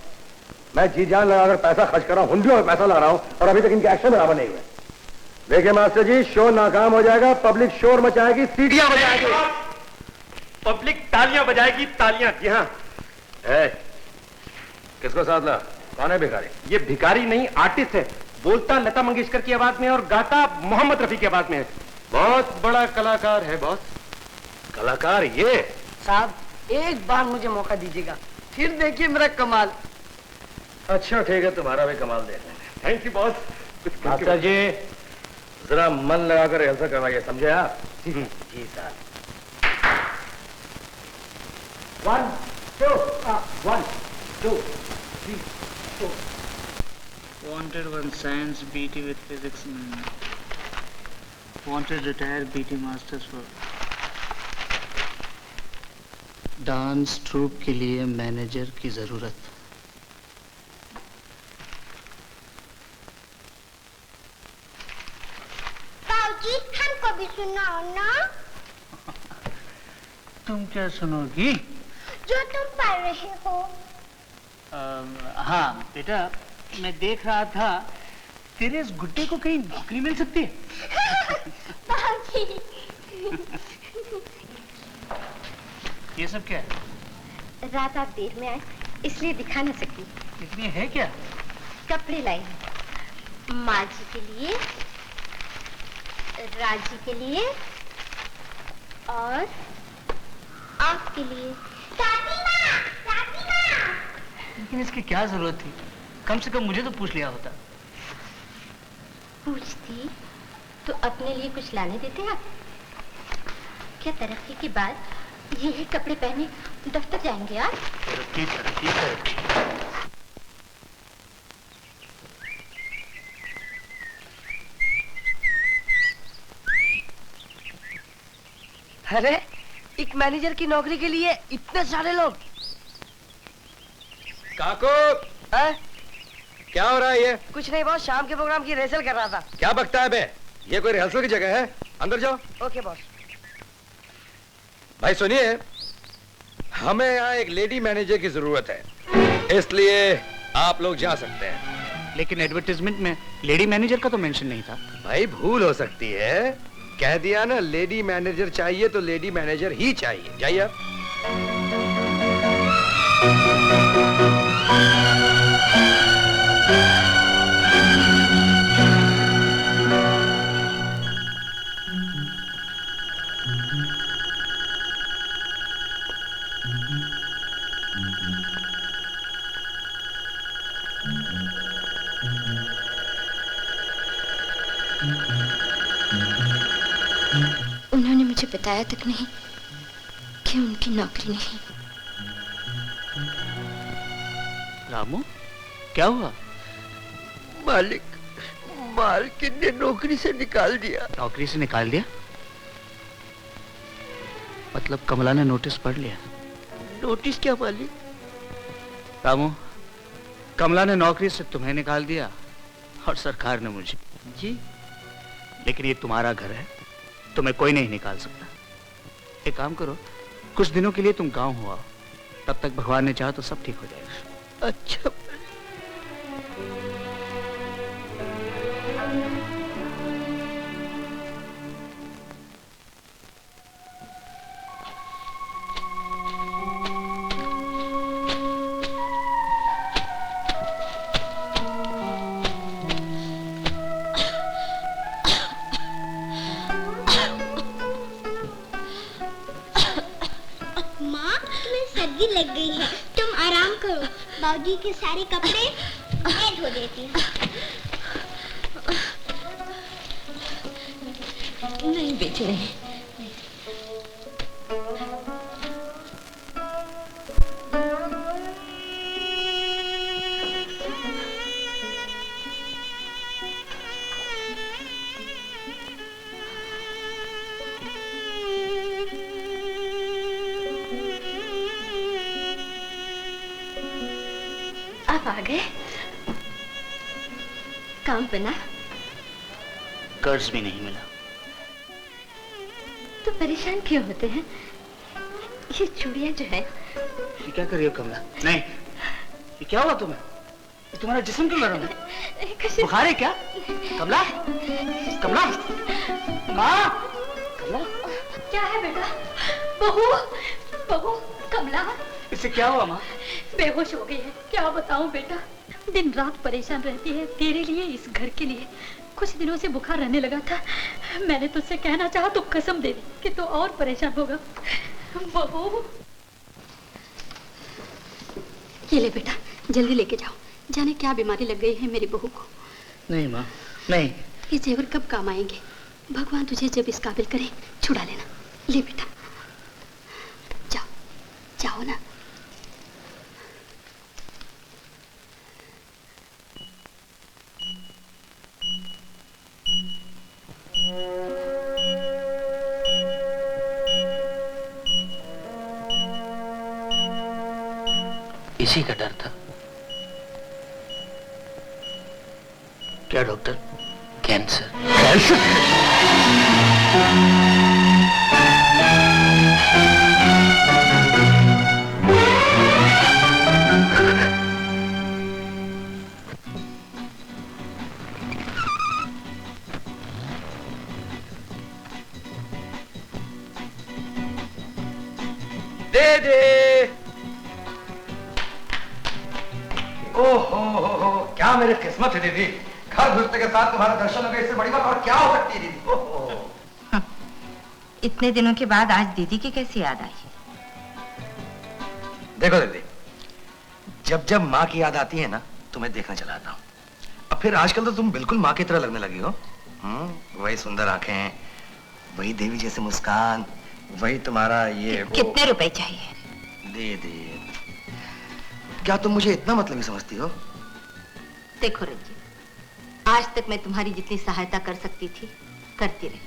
Speaker 11: मैं जी जान लगाकर पैसा खर्च कर रहा हूं, हुंडियों में पैसा लगा रहा हूं और अभी तक इनके एक्शन बराबर नहीं हुए। देखिए मास्टर जी, शो नाकाम हो जाएगा, पब्लिक शोर मचाएगी, सीटियां बजाएगी,
Speaker 12: पब्लिक तालियां बजाएगी, तालियां। जी हाँ।
Speaker 11: किसको साथ ला? कौन है भिखारी?
Speaker 12: ये भिखारी नहीं, आर्टिस्ट है। बोलता लता मंगेशकर की आवाज में और गाता मोहम्मद रफी की आवाज में है।
Speaker 11: बहुत बड़ा कलाकार है बॉस। कलाकार ये?
Speaker 5: साहब एक बार मुझे मौका दीजिएगा, फिर देखिए मेरा कमाल।
Speaker 11: अच्छा ठीक है, तुम्हारा भी कमाल देख लेंगे।
Speaker 12: Thank you boss.
Speaker 11: मास्टर जी जरा मन लगाकर रिहर्सल करवाइए, समझे आप?
Speaker 5: जी sir.
Speaker 2: 1 2 1 2 3 4।
Speaker 10: Wanted one science BT with physics. Wanted retired BT masters for dance troupe के लिए मैनेजर की जरूरत।
Speaker 4: बाबूजी, हमको भी सुनाओ ना।
Speaker 10: तुम क्या सुनोगी?
Speaker 4: जो तुम पढ़ रहे हो।
Speaker 10: हाँ बेटा, मैं देख रहा था तेरे इस गुड्डे को कहीं नौकरी मिल सकती है।
Speaker 4: बाबूजी।
Speaker 10: ये सब क्या है?
Speaker 8: रात आप देर में आए इसलिए दिखा न सकी।
Speaker 10: इतनी है क्या?
Speaker 8: कपड़े लाई माँ जी के लिए, राजी के लिए और आपके लिए।
Speaker 4: दादी माँ, दादी माँ।
Speaker 10: लेकिन इसकी क्या जरूरत थी? कम से कम मुझे तो पूछ लिया होता।
Speaker 8: पूछती तो अपने लिए कुछ लाने देते आप। क्या तरक्की के बाद ये कपड़े पहने दफ्तर जाएंगे आप?
Speaker 10: तरक्की तरक्की तरक्की।
Speaker 5: अरे एक मैनेजर की नौकरी के लिए इतने सारे लोग।
Speaker 11: काको, क्या हो रहा है ये?
Speaker 5: कुछ नहीं बॉस, शाम के प्रोग्राम की रिहर्सल कर रहा था।
Speaker 11: क्या बकता है बे? ये कोई रिहर्सल की जगह है? अंदर जाओ।
Speaker 5: Okay boss.
Speaker 11: भाई सुनिए, हमें यहाँ एक लेडी मैनेजर की जरूरत है, इसलिए आप लोग जा सकते हैं।
Speaker 10: लेकिन एडवर्टाइजमेंट में लेडी मैनेजर का तो मेंशन नहीं था।
Speaker 11: भाई भूल हो सकती है, कह दिया ना लेडी मैनेजर चाहिए तो लेडी मैनेजर ही चाहिए। जाइए आप।
Speaker 8: उन्होंने मुझे बताया तक नहीं कि उनकी नौकरी नहीं।
Speaker 10: रामू, क्या हुआ?
Speaker 5: मालकिन ने नौकरी से निकाल दिया।
Speaker 10: नौकरी से निकाल दिया? मतलब कमला ने नोटिस पढ़ लिया?
Speaker 5: नोटिस क्या मालिक?
Speaker 10: रामू, कमला ने नौकरी से तुम्हें निकाल दिया और सरकार ने मुझे।
Speaker 5: जी,
Speaker 10: लेकिन ये तुम्हारा घर है, तुम्हें कोई नहीं निकाल सकता। एक काम करो, कुछ दिनों के लिए तुम गांव हो आओ, तब तक भगवान ने चाहा तो सब ठीक हो जाएगा।
Speaker 5: अच्छा।
Speaker 4: लग गई है, तुम आराम करो। बाबूजी के सारे कपड़े मैं धो देती हूँ।
Speaker 8: नहीं बेच रहे। आप आ गए? काम बना?
Speaker 10: कर्ज भी नहीं मिला।
Speaker 8: तो परेशान क्यों होते हैं? ये चूड़ियां जो है।
Speaker 10: ये क्या कर रही हो कमला? नहीं, ये क्या हुआ तुम्हें? ये तुम्हारा जिस्म क्यों गर्म है? बुखार है क्या? कमला, कमला, माँ, कमला,
Speaker 8: क्या है बेटा? बहू, बहू, कमला।
Speaker 10: इससे क्या हुआ माँ?
Speaker 8: बेहोश हो गई है। क्या बताऊं बेटा, दिन रात परेशान रहती है तेरे लिए, इस घर के लिए। कुछ दिनों से बुखार रहने लगा था, मैंने तुझसे कहना चाहा तो कसम दे दी कि तू और परेशान होगा। बहू, ये ले बेटा, जल्दी लेके जाओ, जाने क्या बीमारी लग गई है मेरी बहू को।
Speaker 10: नहीं माँ, नहीं।
Speaker 8: ये जेवर कब काम आएंगे? भगवान तुझे जब इस काबिल करे छुड़ा लेना। ले बेटा, जाओ जाओ ना।
Speaker 10: इसी का डर था। क्या डॉक्टर? कैंसर। कैंसर?
Speaker 11: दे दे। ओहो, क्या मेरी किस्मत है दीदी। घर घुसने के साथ तुम्हारा दर्शन हो गया, इससे बड़ी बात और क्या हो सकती है दीदी। ओहो।
Speaker 13: इतने दिनों के बाद आज दीदी की कैसी याद आई?
Speaker 11: देखो दीदी, जब जब माँ की याद आती है ना, तुम्हें देखने चला आता हूँ। अब फिर आजकल तो तुम बिल्कुल माँ की तरह लगने लगी हो। वही सुंदर आंखें, वही देवी जैसे मुस्कान, वही तुम्हारा ये
Speaker 13: कितने रुपए चाहिए?
Speaker 11: दे दे। क्या तुम मुझे इतना मतलबी समझती हो?
Speaker 13: देखो रंजीत, आज तक मैं तुम्हारी जितनी सहायता कर सकती थी करती रही।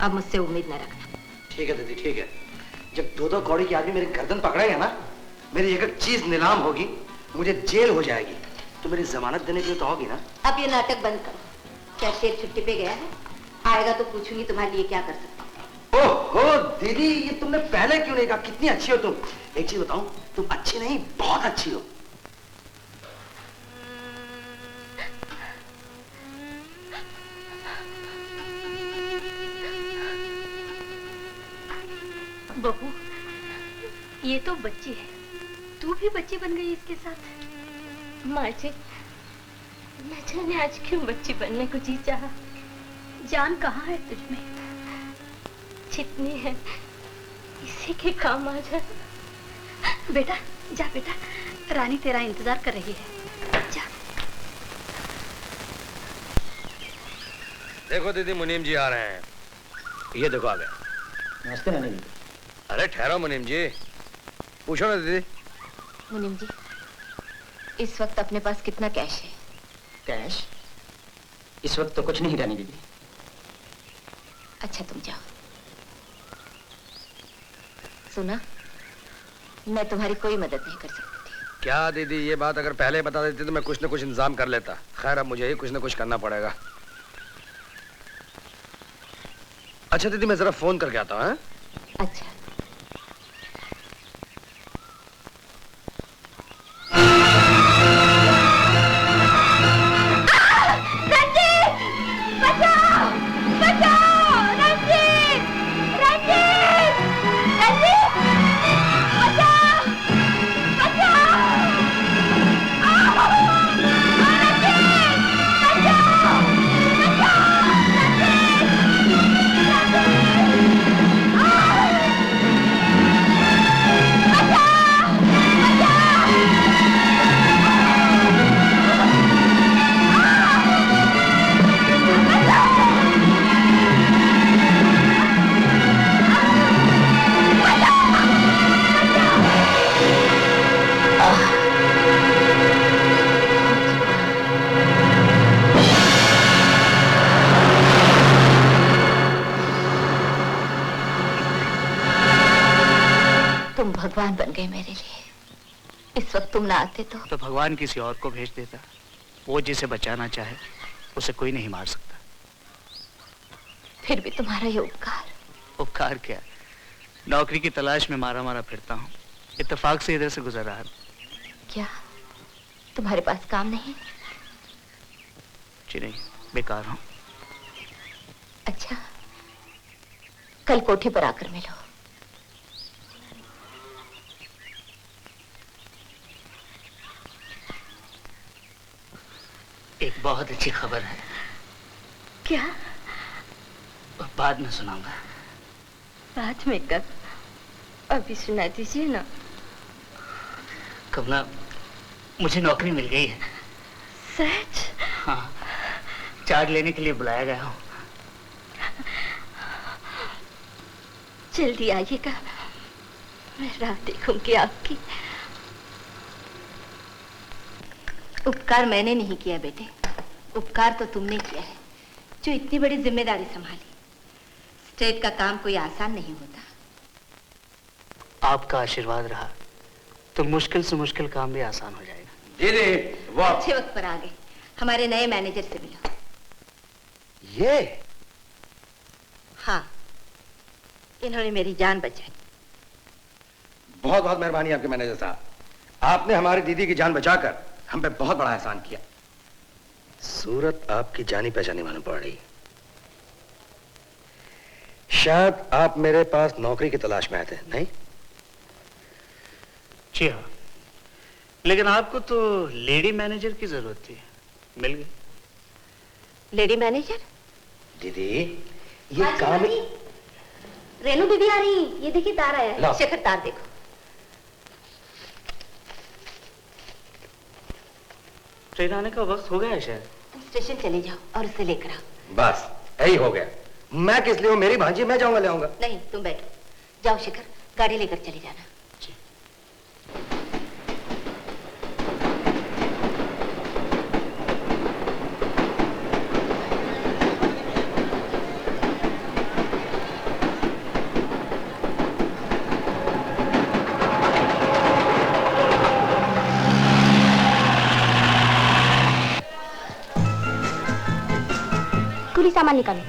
Speaker 13: अब मुझसे उम्मीद न रखना।
Speaker 11: ठीक है दीदी, ठीक है। जब दो दो कौड़ी के आदमी मेरी गर्दन पकड़ेगा ना, मेरी एक एक चीज नीलाम होगी, मुझे जेल हो जाएगी, तो मेरी जमानत देने के लिए तो होगी ना।
Speaker 13: अब ये नाटक बंद करो। क्या शेर छुट्टी पे गया है? आएगा तो पूछूंगी तुम्हारे लिए क्या कर सकती।
Speaker 11: ओहो दीदी, ये तुमने पहले क्यों नहीं कहा? कितनी अच्छी हो तुम। एक चीज बताऊं, तुम अच्छी नहीं बहुत अच्छी हो।
Speaker 8: बहू, ये तो बच्ची है, तू भी बच्ची बन गई इसके साथ। माँ जी, न जाने आज क्यों बच्ची बनने को जी चाहा। जान कहाँ है तुझमें? जितनी है इसी के काम आ जा। बेटा जा बेटा, रानी तेरा इंतजार कर रही है, जा।
Speaker 11: देखो दीदी, मुनीम जी आ रहे हैं। ये देखो आ गए।
Speaker 10: नमस्ते नानी जी।
Speaker 11: अरे ठहरो मुनीम जी, पूछो ना दीदी।
Speaker 13: मुनीम जी, इस वक्त अपने पास कितना कैश है?
Speaker 10: कैश? इस वक्त तो कुछ नहीं रानी दीदी।
Speaker 13: अच्छा तुम जाओ। सुना, मैं तुम्हारी कोई मदद नहीं कर सकती थी।
Speaker 11: क्या दीदी, ये बात अगर पहले बता देती तो मैं कुछ न कुछ इंतजाम कर लेता। खैर अब मुझे ही कुछ न कुछ करना पड़ेगा। अच्छा दीदी, मैं जरा फोन करके आता हूँ।
Speaker 13: अच्छा। तुम भगवान बन गए मेरे लिए। इस वक्त तुम ना आते तो
Speaker 10: भगवान किसी और को भेज देता। वो जिसे बचाना चाहे उसे कोई नहीं मार सकता।
Speaker 13: फिर भी तुम्हारा ये उपकार।
Speaker 10: उपकार क्या? नौकरी की तलाश में मारा मारा फिरता हूँ, इत्तेफाक से इधर से गुजर रहा।
Speaker 13: क्या तुम्हारे पास काम नहीं?
Speaker 10: जी नहीं, बेकार हूँ।
Speaker 13: अच्छा, कल कोठे पर आकर मिलो।
Speaker 10: एक बहुत अच्छी खबर है।
Speaker 8: क्या?
Speaker 10: बाद में सुनाऊंगा।
Speaker 8: बाद में कब? अभी सुना दीजिए ना।
Speaker 10: कमला, मुझे नौकरी मिल गई है।
Speaker 8: सच?
Speaker 10: हाँ, चार्ज लेने के लिए बुलाया गया हूँ।
Speaker 8: जल्दी आइएगा, मैं राह देखूंगी आपकी।
Speaker 13: उपकार मैंने नहीं किया बेटे, उपकार तो तुमने किया है, जो इतनी बड़ी जिम्मेदारी संभाली। स्टेट का काम कोई आसान नहीं होता।
Speaker 10: आपका आशीर्वाद रहा तो मुश्किल से मुश्किल काम भी आसान हो जाएगा।
Speaker 1: दीदी वो
Speaker 13: अच्छे वक्त पर आ गए। हमारे नए मैनेजर से मिलो।
Speaker 1: ये
Speaker 13: हाँ, इन्होंने मेरी जान बचाई।
Speaker 11: बहुत बहुत मेहरबानी आपके मैनेजर साहब, आपने हमारी दीदी की जान बचाकर हम पे बहुत बड़ा एहसान किया। सूरत आपकी जानी पहचानी मालूम पड़ रही। शायद आप मेरे पास नौकरी की तलाश में आए थे, नहीं?
Speaker 10: जी हाँ, लेकिन आपको तो लेडी मैनेजर की जरूरत थी, मिल गई।
Speaker 13: Lady manager?
Speaker 11: दीदी ये काम
Speaker 13: रेनू दीदी आ रही, ये देखिए तार आया है।
Speaker 11: ला।
Speaker 13: शेखर तार देखो।
Speaker 10: ट्रेन आने का वक्त हो गया है शायद।
Speaker 13: तुम स्टेशन चले जाओ और उसे लेकर आओ।
Speaker 11: बस यही हो गया। मैं किस लिए हूं? मेरी भांजी, मैं जाऊंगा ले आऊंगा।
Speaker 13: नहीं, तुम बैठो। जाओ शेखर, गाड़ी लेकर चले जाना।
Speaker 9: कुली सामान निकालो।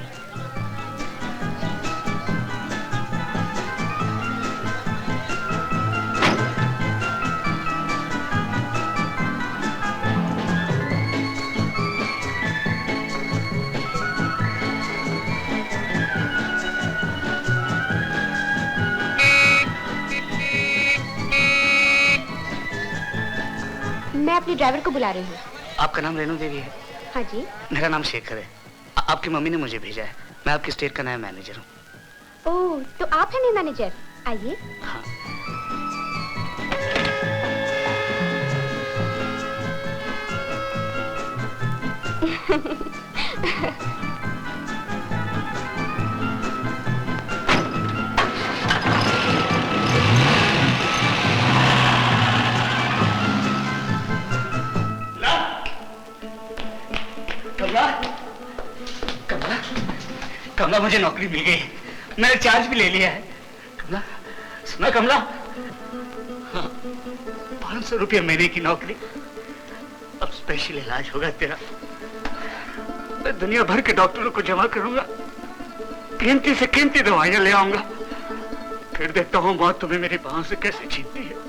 Speaker 9: मैं अपने ड्राइवर को बुला रही हूँ।
Speaker 10: आपका नाम रेनू देवी है?
Speaker 9: हाँ जी।
Speaker 10: मेरा नाम शेखर है। आपकी मम्मी ने मुझे भेजा है। मैं आपकी स्टेट का नया मैनेजर हूँ।
Speaker 9: ओह, तो आप हैं नए मैनेजर? आइए।
Speaker 10: हाँ। कमला, कमला, कमला, मुझे नौकरी मिल गई। मैंने चार्ज भी ले लिया है। कमला, सुना कमला? हाँ, 500 रुपये महीने की नौकरी। अब स्पेशल इलाज होगा तेरा। मैं दुनिया भर के डॉक्टरों को जमा करूंगा, कीमती से कीमती दवाइयां ले आऊंगा। फिर देखता हूँ मौत तुम्हें मेरी बाहों से कैसे छीनती है।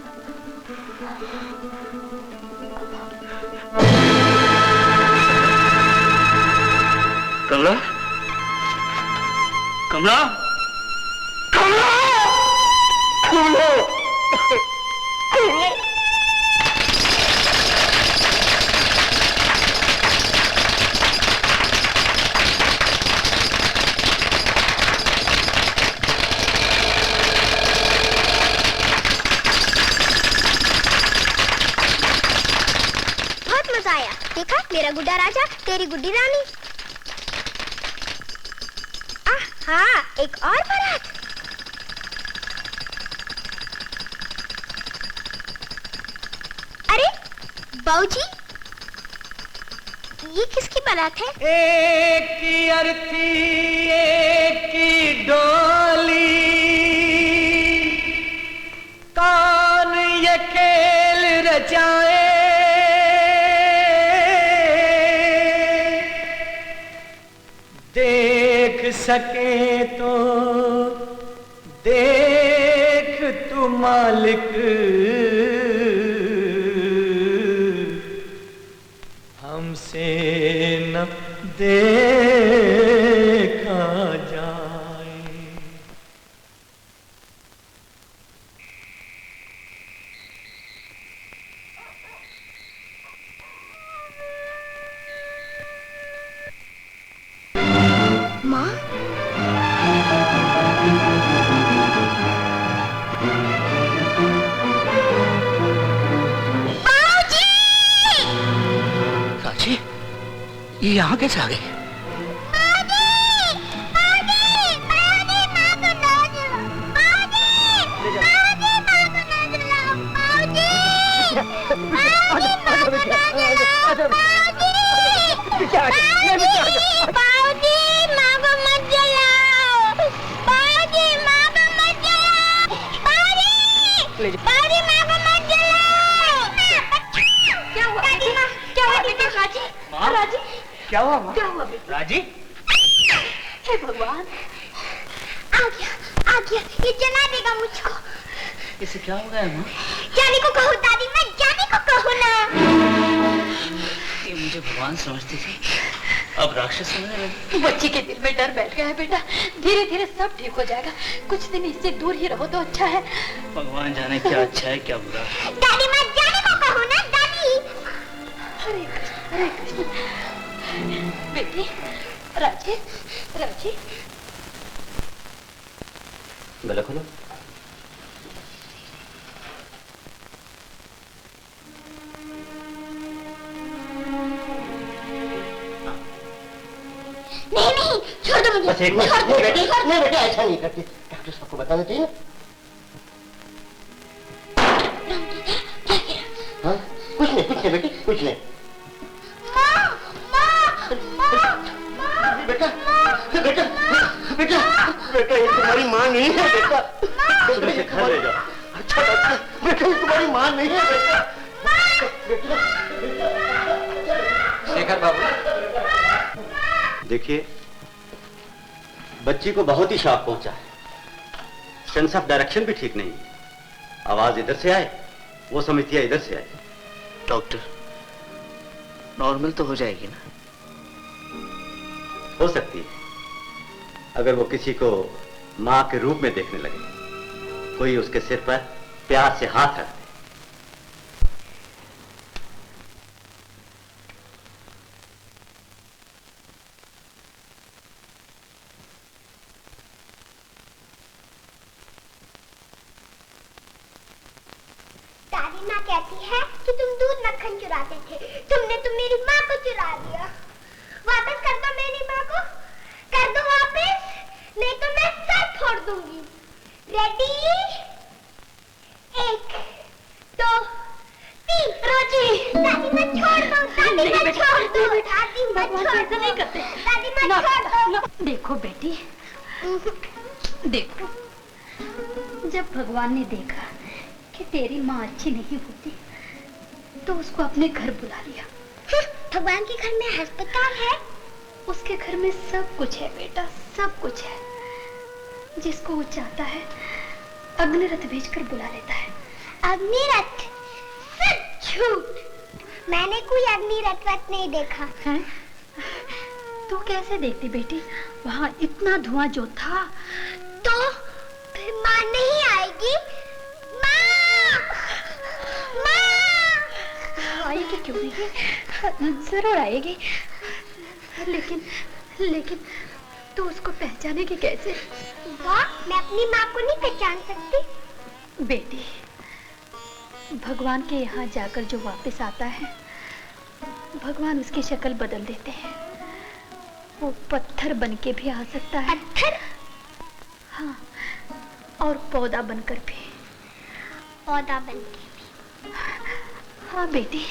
Speaker 10: कमला, कमला, कमला, कमला, कमला।
Speaker 9: बहुत मजा आया। देखा, मेरा गुड्डा राजा, तेरी गुड्डी रानी। हाँ, एक और बारात। अरे बाऊजी, ये किसकी बारात है?
Speaker 7: एक की अर्थी एक की डोली, कौन ये खेल रचाए? देख सके तो देख तू मालिक, हमसे न देखा जाए।
Speaker 9: माँ,
Speaker 10: राजी, ये यहाँ कैसे आ गई?
Speaker 9: बाजी, माँ को मत जलाओ। बाजी, माँ को मत जलाओ।
Speaker 2: क्या हुआ माँ?
Speaker 3: क्या हुआ बेटी?
Speaker 2: राजी?
Speaker 3: हे भगवान,
Speaker 9: आ गया, ये जला देगा मुझको।
Speaker 10: इसे क्या हो गया माँ?
Speaker 9: जाने को कहो दादी, मैं जाने को कहो ना।
Speaker 10: ये मुझे भगवान समझती थी, अब राक्षस समझने लगी।
Speaker 8: बच्ची के दिल में डर बैठ गया है बेटा, धीरे धीरे सब ठीक हो जाएगा। कुछ दिन इससे दूर ही रहो तो अच्छा है।
Speaker 10: भगवान जाने क्या अच्छा है क्या बुरा।
Speaker 9: दादी मैं जाने को कहो ना दादी।
Speaker 8: हरे कृष्ण हरे कृष्ण। बेटी राजी, राजी
Speaker 6: गला खोलो।
Speaker 9: नहीं, छोड़ दो मुझे।
Speaker 5: बस एक मिनट। नहीं बेटा ऐसा नहीं करती, डॉक्टर साहब को बताना चाहिए ना। हाँ कुछ नहीं बेटी, कुछ नहीं। बेटा बेटा बेटा बेटा ये तुम्हारी माँ नहीं है बेटा। घर ले जाओ। अच्छा डॉक्टर, बेटा ये तुम्हारी माँ नहीं है बेटा।
Speaker 6: शेखर बाबू देखिए, बच्ची को बहुत ही शॉक पहुंचा है। सेंस ऑफ डायरेक्शन भी ठीक नहीं। आवाज इधर से आए, वो समझतियां इधर से आए।
Speaker 10: डॉक्टर नॉर्मल तो हो जाएगी ना?
Speaker 6: हो सकती है, अगर वो किसी को मां के रूप में देखने लगे, कोई उसके सिर पर प्यार से हाथ रख दे।
Speaker 9: दादी माँ कहती है कि तुम दूध मक्खन चुराते थे, तुमने तो मेरी माँ को चुरा दिया। वापस कर दो मेरी माँ को, कर दो वापस, नहीं तो मैं सर फोड़ दूंगी। रेडी? 1 2 3।
Speaker 8: राजी
Speaker 9: दादी मैं छोड़ दो, दादी मैं छोड़ दो, दादी मैं छोड़ दो,
Speaker 8: नहीं करते।
Speaker 9: दादी मैं छोड़ दो।
Speaker 8: देखो बेटी, देखो, जब भगवान ने देखा कि तेरी माँ अच्छी नहीं होती तो उसको अपने घर बुला लिया।
Speaker 9: भगवान के घर में अस्पताल है?
Speaker 8: उसके घर में सब कुछ है बेटा, सब कुछ है। जिसको वो चाहता है अग्निरथ भेजकर बुला लेता है।
Speaker 9: अग्निरथ? सब झूठ, मैंने कोई अग्निरथ वत नहीं देखा
Speaker 8: है। तू कैसे देखती बेटी, वहाँ इतना धुआं जो था।
Speaker 9: तो फिर माँ नहीं आएगी?
Speaker 8: आएगी क्यों नहीं, जरूर आएगी, लेकिन तू उसको पहचानेगी कैसे?
Speaker 9: वाह, मैं अपनी माँ को नहीं पहचान सकती।
Speaker 8: बेटी, भगवान के यहाँ जाकर जो वापस आता है, भगवान उसकी शक्ल बदल देते हैं। वो पत्थर बन के भी आ सकता है।
Speaker 9: पत्थर?
Speaker 8: हाँ, और पौधा बनकर भी।
Speaker 9: पौधा बन के भी?
Speaker 8: हाँ बेटी।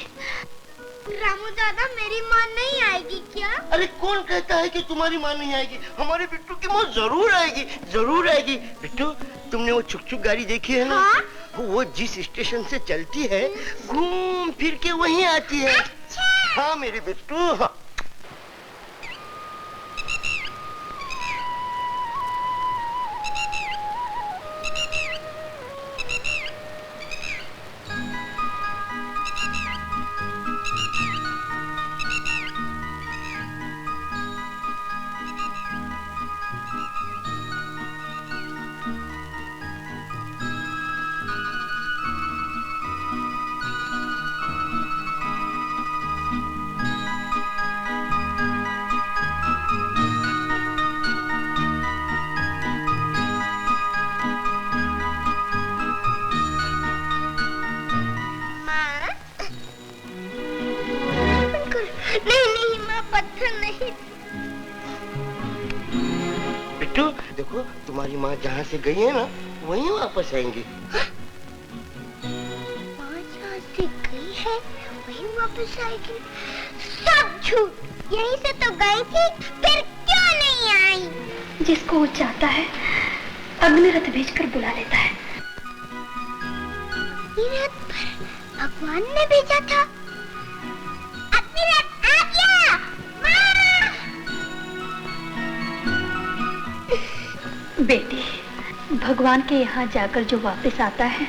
Speaker 9: रामू दादा, मेरी माँ नहीं आएगी क्या?
Speaker 5: अरे कौन कहता है कि तुम्हारी माँ नहीं आएगी? हमारे बिट्टू की माँ जरूर आएगी, जरूर आएगी। बिट्टू, तुमने वो छुक गाड़ी देखी है ना?
Speaker 9: हाँ?
Speaker 5: वो जिस स्टेशन से चलती है घूम फिर के वहीं आती है।
Speaker 9: अच्छा।
Speaker 5: हाँ मेरे बिट्टू, हाँ।
Speaker 9: नहीं माँ, पत्थर नहीं।
Speaker 5: बिट्टू देखो, तुम्हारी माँ जहाँ से गई है ना वहीं वापस आएंगी।
Speaker 9: माँ जहाँ से गई है वहीं वापस आएगी? सब झूठ, यहीं से तो गई थी, फिर क्यों नहीं आई?
Speaker 8: जिसको वो चाहता है अग्निरथ भेजकर बुला लेता है।
Speaker 9: अग्निरथ भगवान ने भेजा था। अग्निरथ आ गया। माँ!
Speaker 8: बेटी, भगवान के यहाँ जाकर जो वापस आता है,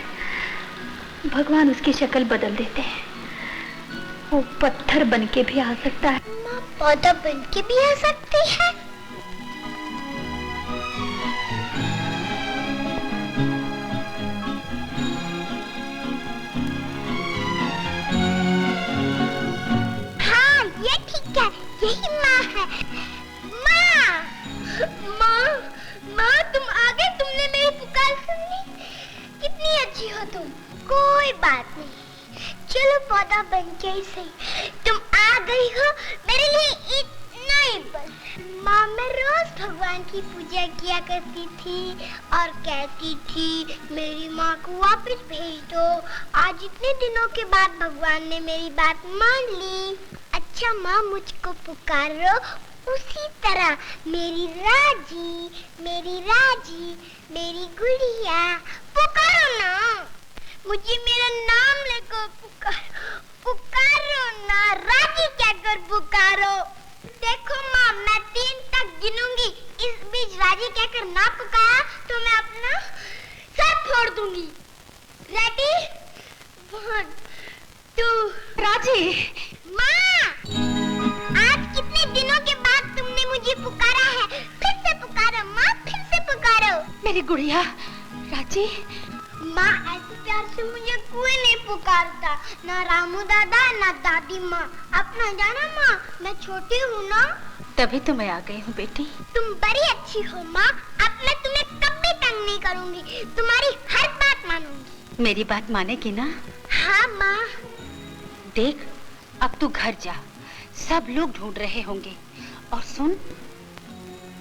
Speaker 8: भगवान उसकी शक्ल बदल देते हैं। वो पत्थर बन के भी आ सकता है।
Speaker 9: माँ पौधा बन के भी आ सकती है। हाँ, ये ठीक है, यही माँ है। माँ, माँ, माँ तुम आ गए, तुमने मेरी पुकार सुनी। कितनी अच्छी हो तुम। कोई बात नहीं, चलो पौधा बन के ही सही। तुम आ गई हो, मेरे लिए इतना ही बस। माँ, मैं रोज भगवान की पूजा किया करती थी और कहती थी मेरी माँ को वापस भेज दो। आज इतने दिनों के बाद भगवान ने मेरी बात मान ली। अच्छा माँ, मुझको पुकारो उसी तरह, मेरी राजी, मेरी राजी, मेरी गुड़िया। पुकारो ना, मुझे मेरा नाम लेकर पुकारो ना, राजी कहकर पुकारो। देखो माँ, मैं 3 तक गिनूंगी, इस बीच राजी कहकर ना पुकारा तो मैं अपना सर फोड़ दूंगी। रेडी? 1, 2।
Speaker 8: राजी!
Speaker 9: माँ, आज कितने दिनों के बाद तुमने मुझे पुकारा है। फिर से पुकारो माँ, फिर से पुकारो।
Speaker 8: मेरी गुड़िया, राजी।
Speaker 9: माँ, ऐसे प्यार से मुझे कोई नहीं पुकारता, ना रामू दादा, ना दादी माँ। अपना जाना माँ, मैं छोटी हूँ ना।
Speaker 8: तभी तो मैं आ गई हूँ बेटी।
Speaker 9: तुम बड़ी अच्छी हो माँ, अब मैं तुम्हें कभी तंग नहीं करूँगी, तुम्हारी हर बात मानूंगी।
Speaker 8: मेरी बात मानेगी ना?
Speaker 9: हाँ माँ।
Speaker 8: देख, अब तू घर जा, सब लोग ढूंढ रहे होंगे। और सुन,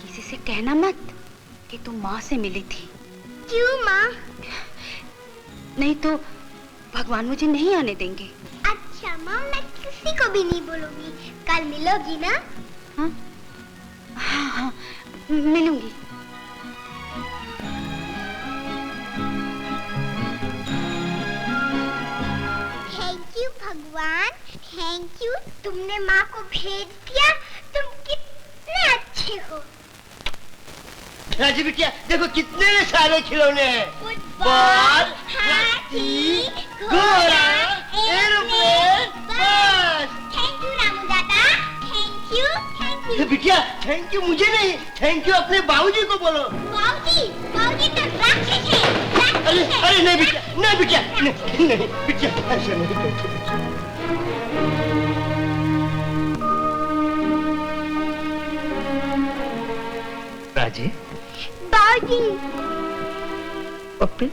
Speaker 8: किसी से कहना मत कि तू माँ से मिली थी।
Speaker 9: क्यों माँ?
Speaker 8: नहीं तो भगवान मुझे नहीं आने देंगे।
Speaker 9: अच्छा माँ, मैं किसी को भी नहीं बोलूंगी। कल मिलोगी ना?
Speaker 8: हाँ हाँ, हाँ मिलूंगी।
Speaker 9: थैंक यू भगवान, थैंक यू, तुमने माँ को भेज दिया। तुम कितने अच्छे हो।
Speaker 5: राजी बिटिया, देखो कितने सारे खिलौने हैं। बॉल, हाथी, घोड़ा, एरोप्लेन, बस।
Speaker 9: थैंक यू रामू दादा, थैंक यू, थैंक यू।
Speaker 5: बिटिया, थैंक यू मुझे नहीं, थैंक यू अपने बाबूजी को बोलो।
Speaker 9: बाबूजी, बाबूजी तो राक्षस है, राक्षस
Speaker 5: अरे
Speaker 9: है।
Speaker 5: अरे नहीं बिटिया, नहीं बिटिया, नहीं नहीं बिटिया, ऐसे नहीं करते।
Speaker 10: राजी,
Speaker 9: बाबूजी,
Speaker 10: पप्पी,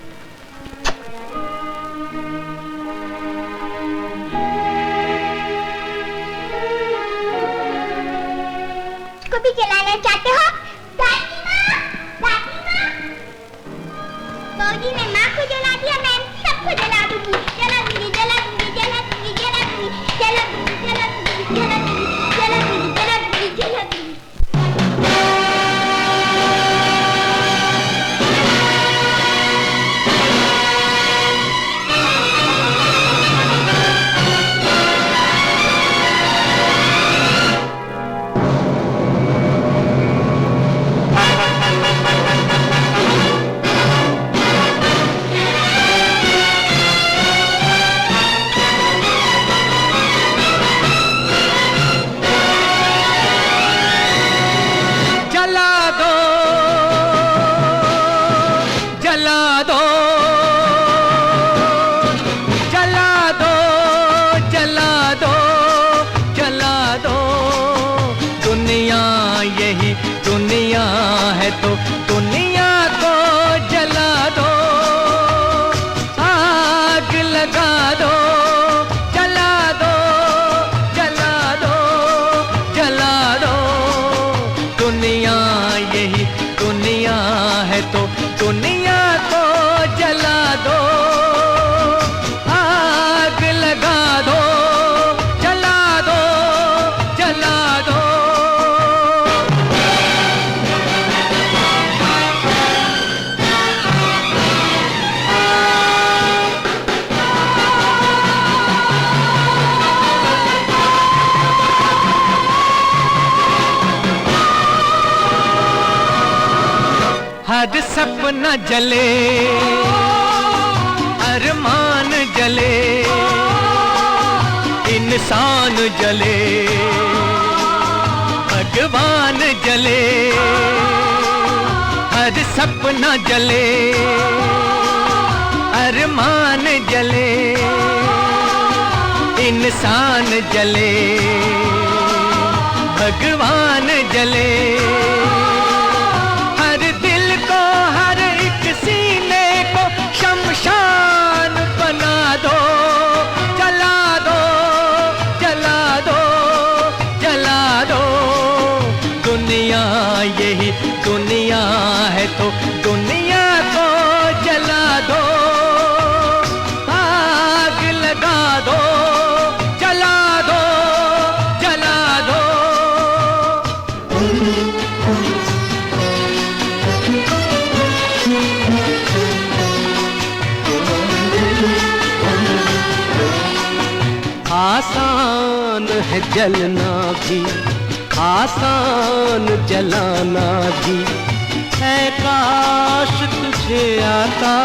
Speaker 9: इसको भी जलाना चाहते हो? दादी माँ, दादी माँ। बाबूजी ने माँ को जला दिया, मैं सबको जला दूंगी, जला दूंगी, जला दूंगी, जला दूंगी, जला दूंगी, जला दूंगी, जला दूंगी, जला दूंगी, जला दूंगी, जला दूंगी, जला दूंगी।
Speaker 7: हर सपना जले, अरमान जले, इंसान जले, भगवान जले, हर सपना जले, अरमान जले, इंसान जले, भगवान जले, हर दिल को, हर एक सीने को शमशान बना दो, जला दो, जला दो, जला दो। दुनिया यही दुनिया है तो दुनिया को जला दो, आग लगा दो, जला दो, जला दो। आसान है जलना भी, आसान जलाना भी, है काश तुझे आता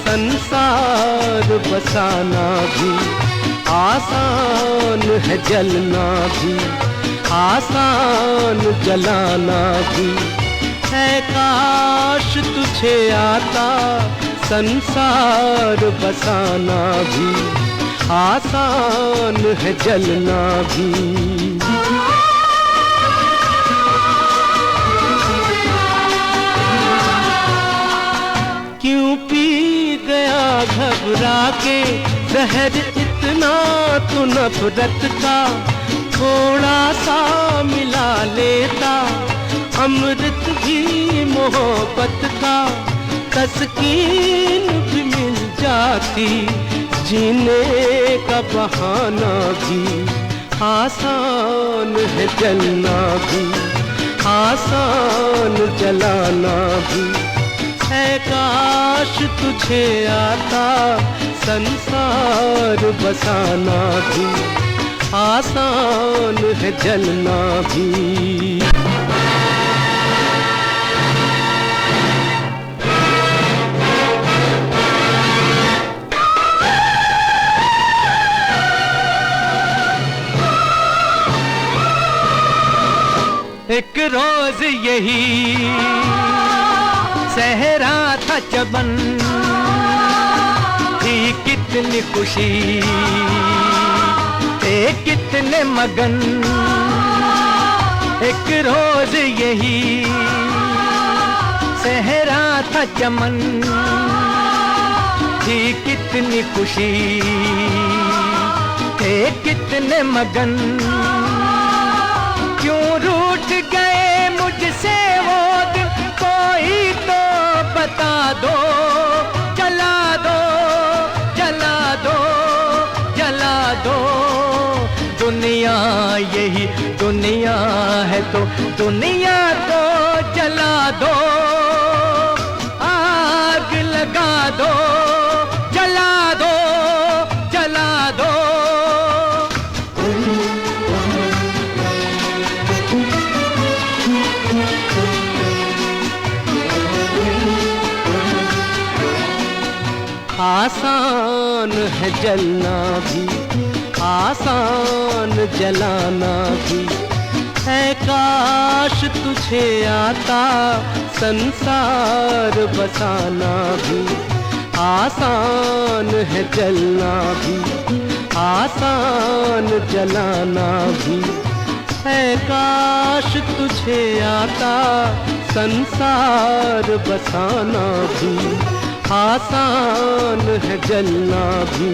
Speaker 7: संसार बसाना भी। आसान है जलना भी, आसान जलाना भी, है काश तुझे आता संसार बसाना भी। आसान है जलना भी। क्यों पी गया घबरा के जहर इतना तो नफरत का, थोड़ा सा मिला लेता अमृत भी मोहब्बत का। तस्कीन भी मिल जाती, जीने का बहाना भी। आसान है जलना भी, आसान जलाना भी, है काश तुझे आता संसार बसाना भी। आसान है जलना भी। एक रोज यही सहरा था चमन, थी कितनी खुशी, थे कितने मगन। एक रोज यही सहरा था चमन, थी कितनी खुशी, थे कितने मगन। क्यों रूठ गए मुझसे वो दिन, कोई तो बता दो। जला दो, जला दो, जला दो। दुनिया यही दुनिया है तो दुनिया को जला दो, आग लगा दो, जला दो, जला दो। आसान है जलना भी, आसान जलाना भी, है काश तुझे आता संसार बसाना भी। आसान है जलना भी, आसान जलाना भी, है काश तुझे आता संसार बसाना भी। आसान है जलना भी।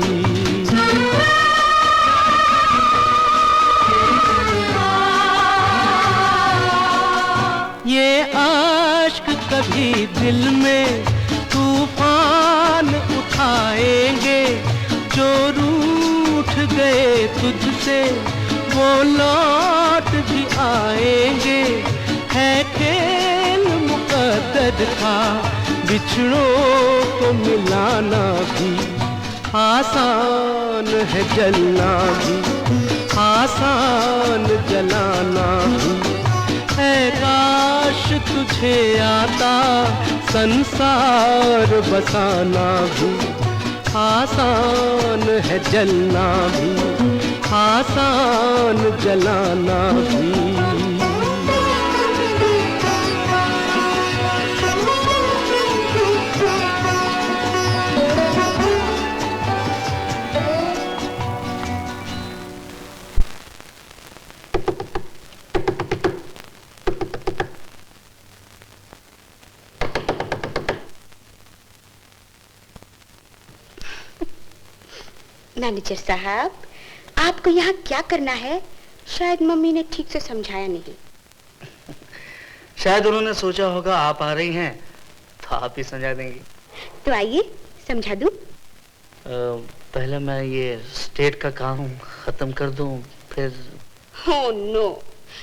Speaker 7: ये आश्क कभी दिल में तूफान उठाएंगे, जो रूठ गए तुझसे वो लौट भी आएंगे। है खेल मुकद्दर का बिछड़ों को मिलाना भी। आसान है जलना भी, आसान जलाना भी,
Speaker 14: ऐ काश तुझे आता संसार बसाना भी आसान है, जलना भी आसान, जलाना भी।
Speaker 15: मैनेजर साहब, आपको यहाँ क्या करना है? शायद मम्मी ने ठीक से समझाया नहीं।
Speaker 10: शायद उन्होंने सोचा होगा आप आ रही हैं तो आप ही समझा देंगी।
Speaker 15: तो आइए समझा दूं।
Speaker 10: पहले मैं ये स्टेट का काम खत्म कर दूं, फिर।
Speaker 15: ओह नो,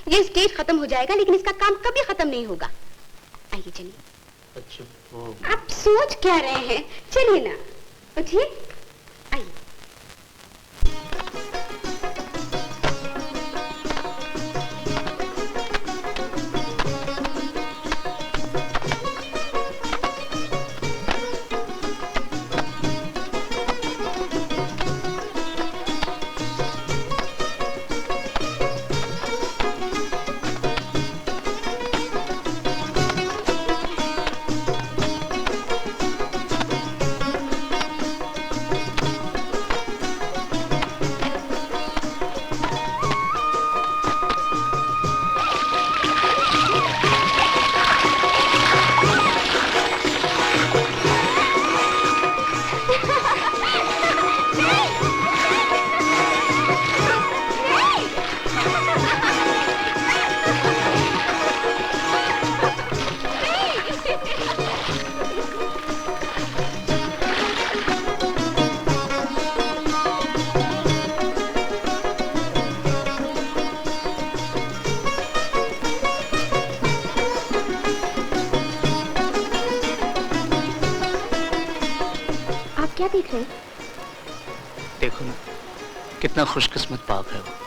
Speaker 15: ये स्टेट खत्म हो जाएगा लेकिन इसका काम कभी खत्म नहीं होगा। आइए चलिए।
Speaker 10: अच्छा वो
Speaker 15: आप सोच क्या रहे हैं? चलिए ना, उठिए, आइए। क्या देख रहे हैं?
Speaker 10: देखो ना, कितना खुशकिस्मत पाप है वो।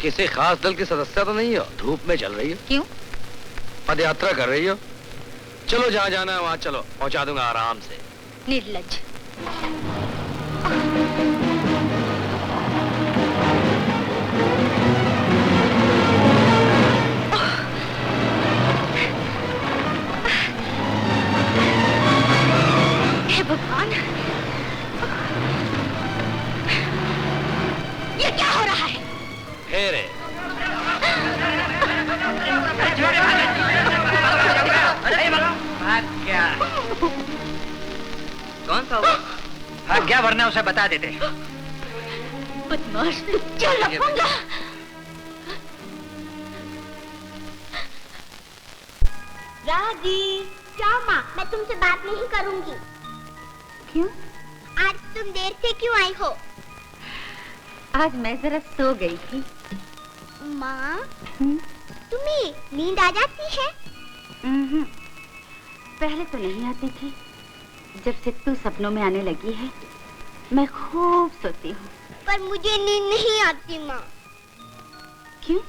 Speaker 11: किसी खास दल की सदस्य तो नहीं हो? धूप में चल रही हो?
Speaker 13: क्यों?
Speaker 11: पद यात्रा कर रही हो? चलो जहाँ जाना है वहाँ चलो, पहुँचा दूंगा आराम से।
Speaker 13: निर्लज्ज।
Speaker 15: हे भगवान, ये क्या हो रहा है?
Speaker 11: फेरे।
Speaker 6: कौन था वो? क्या भरना उसे बता देते।
Speaker 15: बदमाश, क्या लफंगा।
Speaker 9: राजी, जाओ माँ, मैं तुमसे बात नहीं करूंगी।
Speaker 8: क्यों?
Speaker 9: आज तुम देर से क्यों आई हो?
Speaker 8: आज मैं जरा सो गई थी।
Speaker 9: माँ, तुम्हें नींद आ जाती है?
Speaker 8: पहले तो नहीं आती थी, जब से तू सपनों में आने लगी है मैं खूब सोती हूँ।
Speaker 9: पर मुझे नींद नहीं आती माँ।
Speaker 8: क्यों?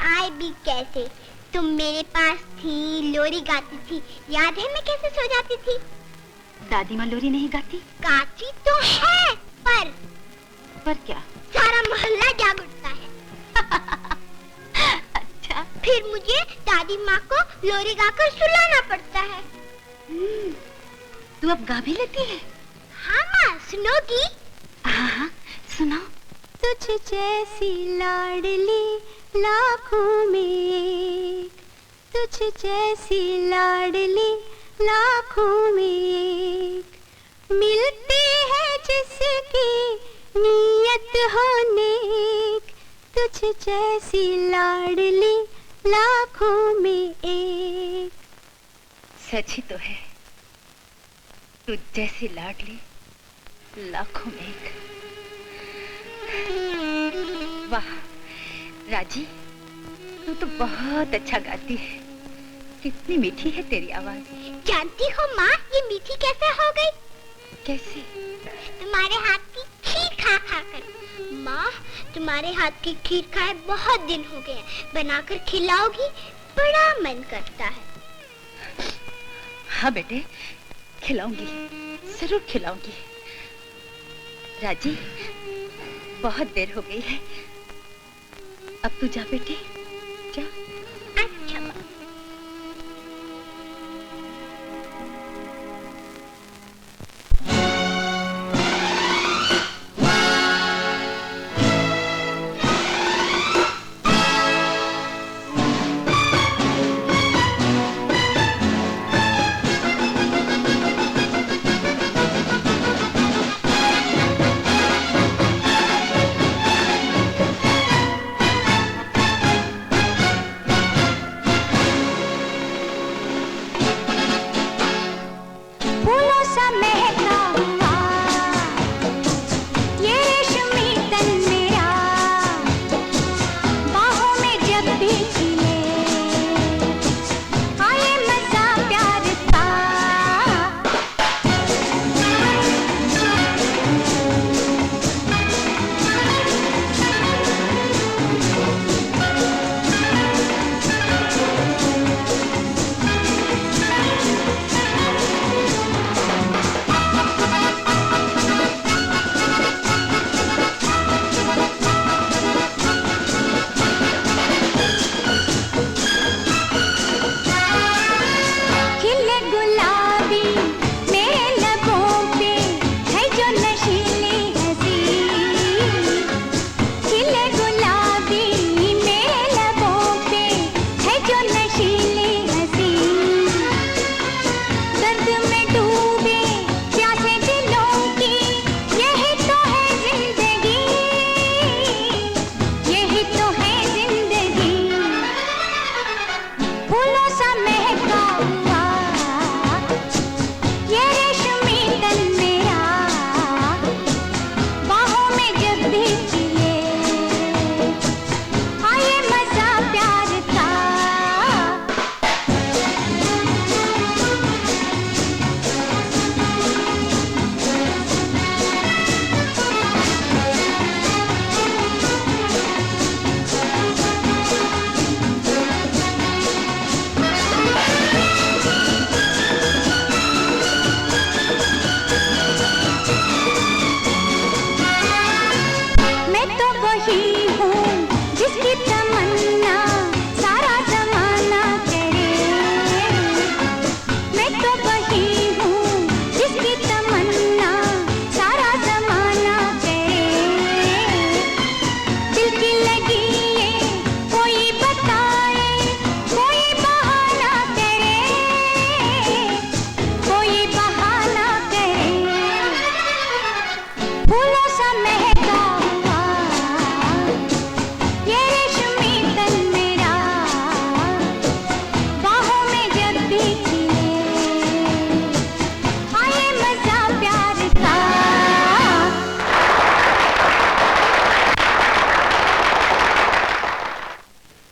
Speaker 9: आए भी कैसे? तुम मेरे पास थी, लोरी गाती थी, याद है मैं कैसे सो जाती थी?
Speaker 8: दादी माँ लोरी नहीं गाती?
Speaker 9: गाती तो है, पर
Speaker 8: क्या?
Speaker 9: सारा मोहल्ला जाग उठता है।
Speaker 8: अच्छा।
Speaker 9: फिर मुझे दादी माँ को लोरी गाकर सुलाना पड़ता है।
Speaker 8: तू अब गा भी लेती है?
Speaker 9: हाँ माँ, सुनोगी?
Speaker 8: हाँ, सुनाओ।
Speaker 4: तुझ जैसी लाडली लाखों में एक, तुझ जैसी लाडली लाखों में एक, मिलती है जिसकी नीयत हो नेक, तुझ जैसी लाडली लाखों में एक।
Speaker 8: सच ही तो है, तू जैसी लाडली लाखों में एक। वाह राजी, तू तो बहुत अच्छा गाती है। कितनी मीठी है तेरी आवाज।
Speaker 9: जानती हो माँ, ये मीठी कैसे हो गई?
Speaker 8: कैसे?
Speaker 9: तुम्हारे हाथ की खीर खा खा कर। माँ, तुम्हारे हाथ की खीर खाए बहुत दिन हो गए, बनाकर खिलाओगी? बड़ा मन करता है।
Speaker 8: हाँ बेटे, खिलाऊंगी, जरूर खिलाऊंगी। राजी, बहुत देर हो गई है, अब तू जा बेटे, जा।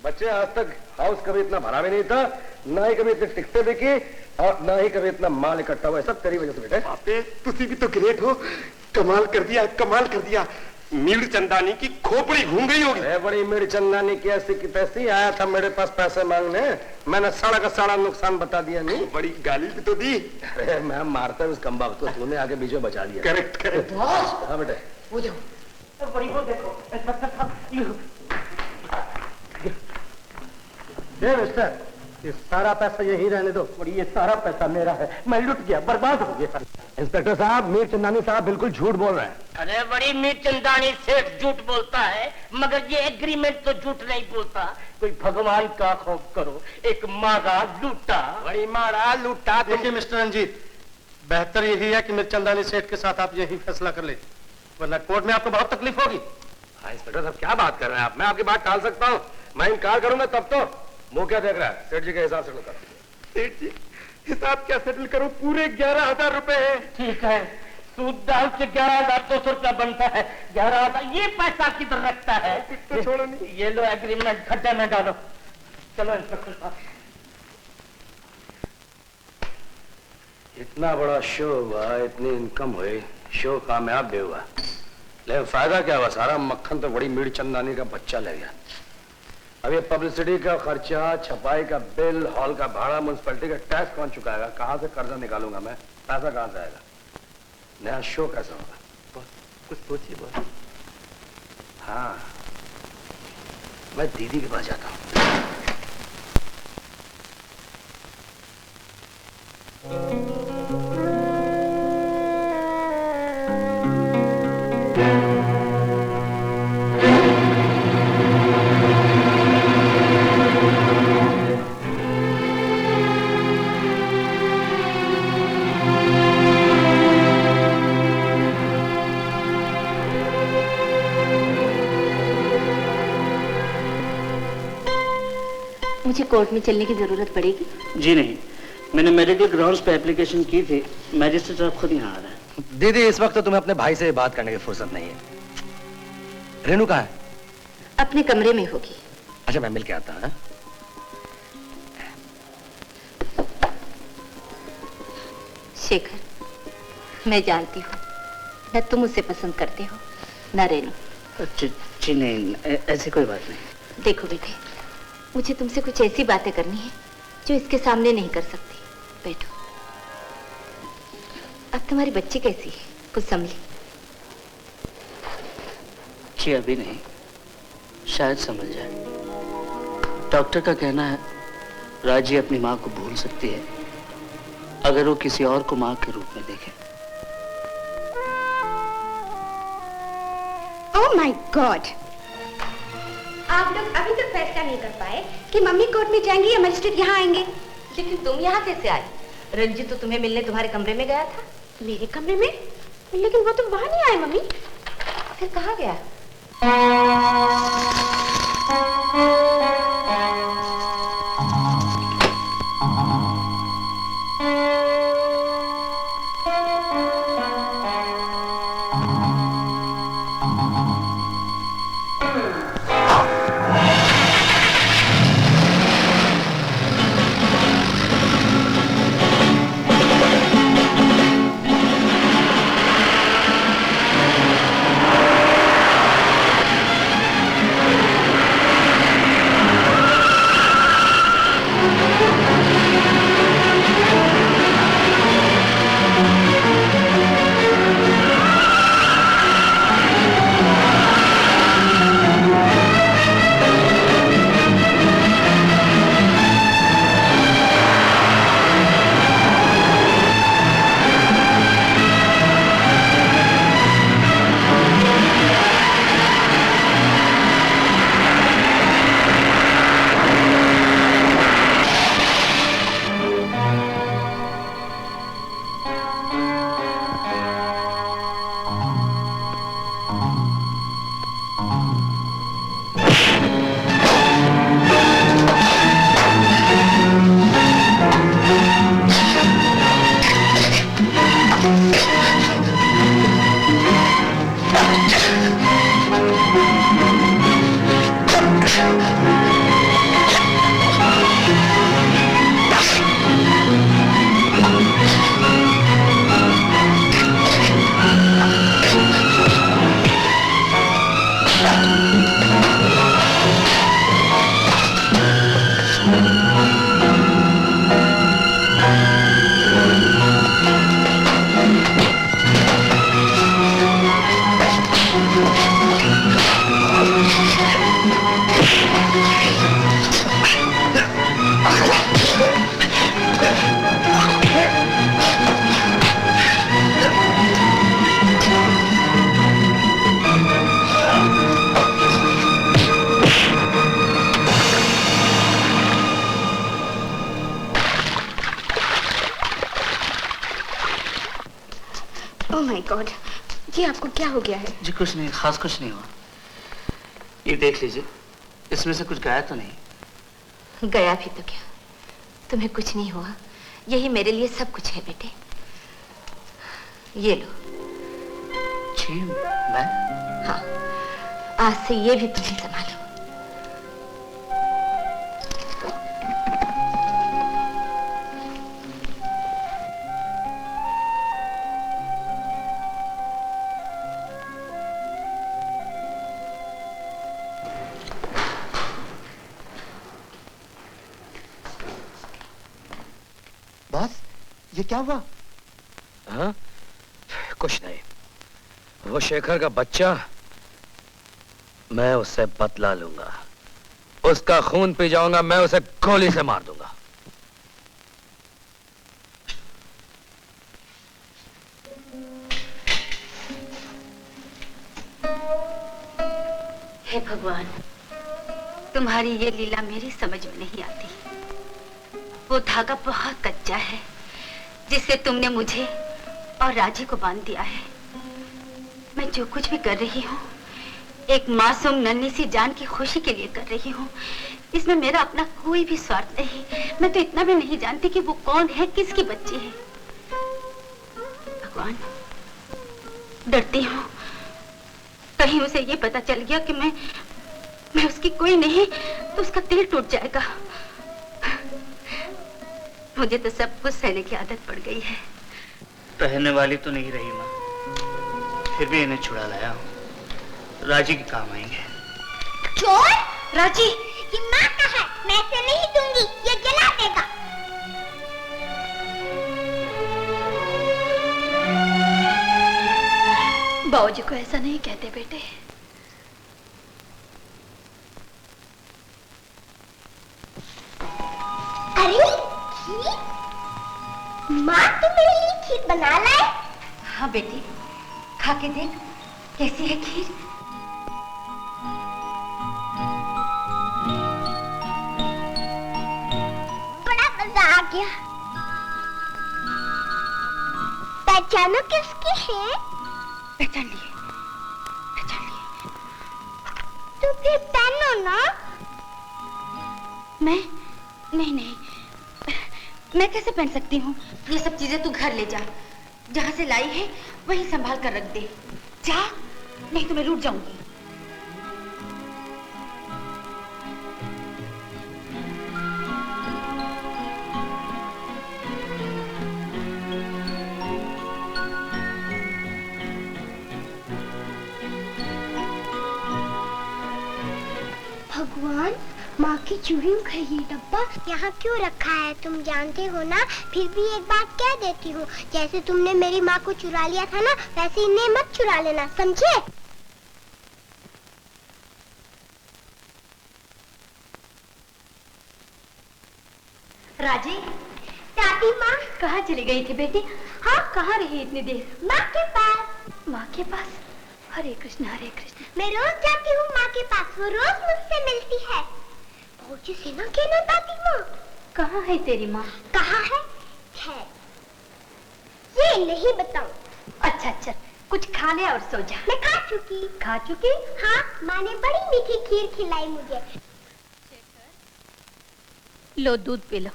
Speaker 9: अच्छा।
Speaker 11: आज तक हाउस कभी इतना भरा भी नहीं था, ना ही कभी इतने टिकटे बिकी और ना ही कभी इतना माल इकट्ठा हुआ। सब तेरी वजह से बेटे।
Speaker 12: बापे तुसी भी तो ग्रेट हो, कमाल कर दिया, कमाल कर दिया। मीर चंदानी की खोपड़ी घूम गई होगी।
Speaker 11: बड़ी मीर चंदानी की ऐसी की तैसी आया था मेरे पास पैसे मांगने, मैंने सारा का सारा नुकसान बता दिया। नहीं
Speaker 12: बड़ी गाली भी तो दी।
Speaker 11: अरे मैं मारता उस कमबख्त को, तूने आगे बीचों बचा लिया।
Speaker 12: Correct correct.
Speaker 11: हाँ बेटे
Speaker 6: वो देखो, बड़ी वो देखो,
Speaker 11: मिस्टर, ये सारा पैसा यही रहने दो।
Speaker 12: और ये सारा पैसा मेरा है, मैं लुट गया, बर्बाद हो गया।
Speaker 11: इंस्पेक्टर साहब, मीर चंदानी साहब बिल्कुल झूठ बोल रहे हैं।
Speaker 6: अरे बड़ी मीर चंदानी सेठ झूठ बोलता है, मगर ये एग्रीमेंट तो झूठ नहीं बोलता। कोई भगवान का खौफ करो, एक मारा लूटा।
Speaker 12: बड़ी मारा लूटा।
Speaker 11: देखिए मिस्टर रंजीत, बेहतर यही है कि मीर चंदानी सेठ के साथ आप यही फैसला कर ले, वरना कोर्ट में आपको बहुत तकलीफ होगी।
Speaker 12: इंस्पेक्टर साहब क्या बात कर रहे हैं आप? मैं आपकी बात टाल सकता हूँ, मैं इनकार करूंगा तब तो। मुंह क्या देख रहा है? सेठ जी के हिसाब सेटल करो। सेठ जी हिसाब क्या सेटल करूं? पूरे 11,000 रुपए हैं।
Speaker 6: ठीक है, सूद डाल के 11,200 रुपया बनता है। 11,000 ये पैसा किधर रखता है?
Speaker 12: तो छोड़ो नहीं।
Speaker 6: ये लो एग्रीमेंट खड्डे में डालो। चलो इंस्पेक्टर साहब।
Speaker 12: इतना बड़ा शो हुआ, इतनी इनकम हुई, शो कामयाब भी हुआ, लेकिन फायदा क्या हुआ? सारा मक्खन तो बड़ी मीर चंदानी का बच्चा ले गया। अब ये पब्लिसिटी का खर्चा, छपाई का बिल, हॉल का भाड़ा, म्युनिसिपैलिटी का टैक्स कौन चुकाएगा? कहाँ से कर्जा निकालूंगा मैं? पैसा कहाँ से आएगा? नया शो कैसा होगा?
Speaker 10: कुछ सोचिए बॉस।
Speaker 12: हाँ, मैं दीदी के पास जाता हूँ।
Speaker 8: मुझे कोर्ट में चलने की जरूरत पड़ेगी?
Speaker 10: जी नहीं, मैंने मेडिकल ग्राउंड्स पे एप्लीकेशन की थी, मैजिस्ट्रेट साहब खुद यहाँ आ रहा है।
Speaker 11: दीदी, इस वक्त तो तुम्हें अपने भाई से बात करने की फुर्सत नहीं है। रेनू कहाँ है?
Speaker 8: अपने कमरे में होगी।
Speaker 11: अच्छा, मैं मिल के आता हूँ।
Speaker 8: शेखर, मैं जानती हूँ न तुम उसे पसंद करते हो न रेनू।
Speaker 10: जी नहीं, ऐसी कोई बात नहीं।
Speaker 8: देखो बेटे, मुझे तुमसे कुछ ऐसी बातें करनी है जो इसके सामने नहीं कर सकती। बैठो। अब तुम्हारी बच्ची कैसी है? कुछ समझी?
Speaker 10: जी अभी नहीं, शायद समझ जाए। डॉक्टर का कहना है राजी अपनी माँ को भूल सकती है अगर वो किसी और को माँ के रूप में देखे।
Speaker 15: Oh my God! आप लोग अभी तक फैसला नहीं कर पाए कि मम्मी कोर्ट में जाएंगी या मजिस्ट्रेट यहाँ आएंगे।
Speaker 13: लेकिन तुम यहाँ कैसे आई? रंजीत तो तुम्हें मिलने तुम्हारे कमरे में गया था।
Speaker 15: मेरे कमरे में? लेकिन वो तो वहां नहीं आए मम्मी।
Speaker 13: फिर कहाँ गया?
Speaker 15: Oh my God! जी आपको क्या हो गया है?
Speaker 10: जी कुछ नहीं, खास कुछ नहीं हुआ। ये देख लीजिए, इसमें से कुछ गया तो नहीं?
Speaker 13: गया भी तो क्या, तुम्हें कुछ नहीं हुआ। यही मेरे लिए सब कुछ है बेटे। ये लो,
Speaker 10: मीनाक्षी, मैं?
Speaker 13: हाँ, आज से ये भी तुम्हें संभालो।
Speaker 11: बॉस, ये क्या हुआ? हाँ? कुछ नहीं। वो शेखर का बच्चा, मैं उससे बदला लूंगा। उसका खून पी जाऊंगा, मैं उसे गोली से मार दूंगा।
Speaker 8: हे भगवान, तुम्हारी ये लीला मेरी समझ में नहीं आती। वो धागा बहुत कच्चा है जिससे तुमने मुझे और राजी को बांध दिया है। मैं जो कुछ भी कर रही हूँ एक मासूम नन्ही सी जान की खुशी के लिए कर रही हूँ। इसमें मेरा अपना कोई भी स्वार्थ नहीं। मैं तो इतना भी नहीं जानती कि वो कौन है, किसकी बच्ची है। भगवान, डरती हूँ कहीं उसे ये पता चल गया कि मैं उसकी कोई नहीं तो उसका दिल टूट जाएगा। मुझे तो सब कुछ सहने की आदत पड़ गई है।
Speaker 10: रहने वाली तो नहीं रही माँ, फिर भी इन्हें छुड़ा लाया हूँ। राजी के काम आएंगे।
Speaker 9: चोर? राजी, ये माँ का है, मैं इसे नहीं दूंगी, ये जला देगा।
Speaker 8: बाबूजी को ऐसा नहीं कहते बेटे।
Speaker 9: अरे खीर? माँ तुम मेरे लिए खीर बना लाए?
Speaker 8: हाँ बेटी, खा के देख कैसी है खीर।
Speaker 9: बड़ा मजा आ गया। पहचानो किसकी है?
Speaker 8: पहचान लिए।
Speaker 9: तो फिर पहनो ना।
Speaker 8: मैं नहीं, मैं कैसे पहन सकती हूँ? ये सब चीजें तू घर ले जा, जहाँ से लाई है वहीं संभाल कर रख दे। जा, नहीं तो मैं रूठ जाऊंगी।
Speaker 9: भगवान, माँ की चूड़ियों का ये डब्बा यहाँ क्यों रखा है तुम जानते हो ना। फिर भी एक बात कह देती हूँ, जैसे तुमने मेरी माँ को चुरा लिया था ना, वैसे इन्हें मत चुरा लेना, समझे?
Speaker 8: राजी,
Speaker 9: दादी माँ
Speaker 8: कहाँ चली गई थी बेटी? हाँ, कहाँ रही इतनी देर?
Speaker 9: माँ के पास।
Speaker 8: माँ के पास? हरे कृष्ण हरे कृष्ण।
Speaker 9: मैं रोज जाती हूँ माँ के पास, वो रोज मुझसे मिलती है। भोजी से ना कहना दादी माँ।
Speaker 8: कहाँ है तेरी माँ?
Speaker 9: कहाँ है? ये नहीं बताऊँ।
Speaker 8: अच्छा अच्छा, कुछ खा ले और सो जा।
Speaker 9: मैं खा चुकी।
Speaker 8: खा चुकी?
Speaker 9: हाँ, माँ ने बड़ी मीठी खीर खिलाई मुझे।
Speaker 8: लो दूध पी लो।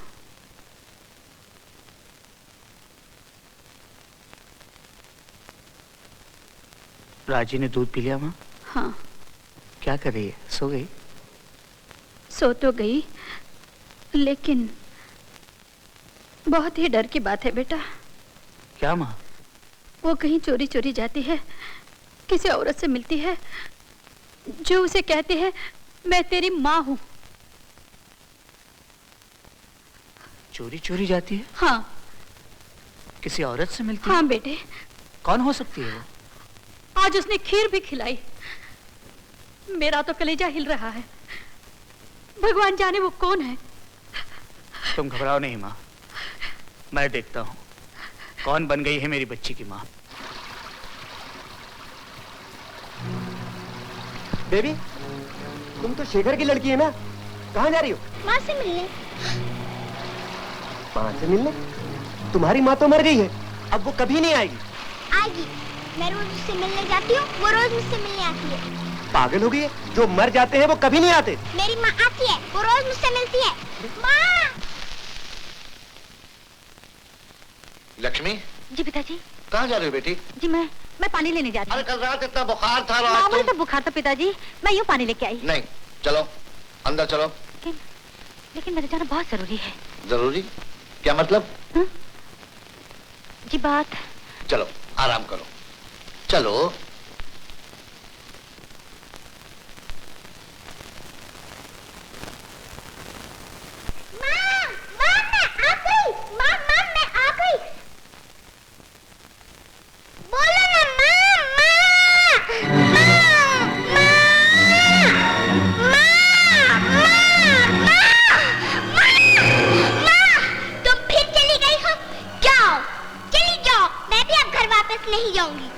Speaker 10: राजी ने दूध पी लिया माँ?
Speaker 8: हाँ।
Speaker 10: क्या कर रही है, सो गई?
Speaker 8: सो तो गई, लेकिन बहुत ही डर की बात है बेटा।
Speaker 10: क्या माँ?
Speaker 8: वो कहीं चोरी चोरी जाती है, किसी औरत से मिलती है जो उसे कहती है मैं तेरी माँ हूँ।
Speaker 10: चोरी चोरी जाती है?
Speaker 8: हाँ।
Speaker 10: किसी औरत से मिलती है?
Speaker 8: हाँ बेटे।
Speaker 10: कौन हो सकती है वो?
Speaker 8: आज उसने खीर भी खिलाई। मेरा तो कलेजा हिल रहा है। भगवान जाने वो कौन है।
Speaker 10: तुम घबराओ नहीं माँ, मैं देखता हूँ कौन बन गई है मेरी बच्ची की माँ।
Speaker 11: बेबी, तुम तो शेखर की लड़की है ना, कहाँ जा रही हो?
Speaker 9: माँ से मिलने।
Speaker 11: माँ से मिलने? तुम्हारी माँ तो मर गई है, अब वो कभी नहीं आएगी।
Speaker 9: आएगी, मैं रोज उससे मिलने जाती हूँ, वो रोज मुझसे मिलने आती है।
Speaker 11: पागल हो गई है? जो मर जाते हैं वो कभी नहीं आते।
Speaker 9: मेरी माँ आती है, वो रोज मुझसे मिलती है। माँ!
Speaker 1: लक्ष्मी।
Speaker 8: जी पिताजी।
Speaker 1: कहाँ जा रही हो बेटी?
Speaker 8: जी मैं
Speaker 16: मैं पानी लेने जा रही हूँ।
Speaker 1: अरे कल रात इतना बुखार था।
Speaker 16: मामूली तो बुखार था पिताजी, मैं यूँ पानी लेके आई।
Speaker 1: नहीं, चलो अंदर चलो।
Speaker 16: लेकिन मेरे जाना बहुत जरूरी है।
Speaker 1: जरूरी? क्या मतलब?
Speaker 16: जी बात।
Speaker 1: चलो आराम करो, चलो।
Speaker 9: नहीं जाऊंगी।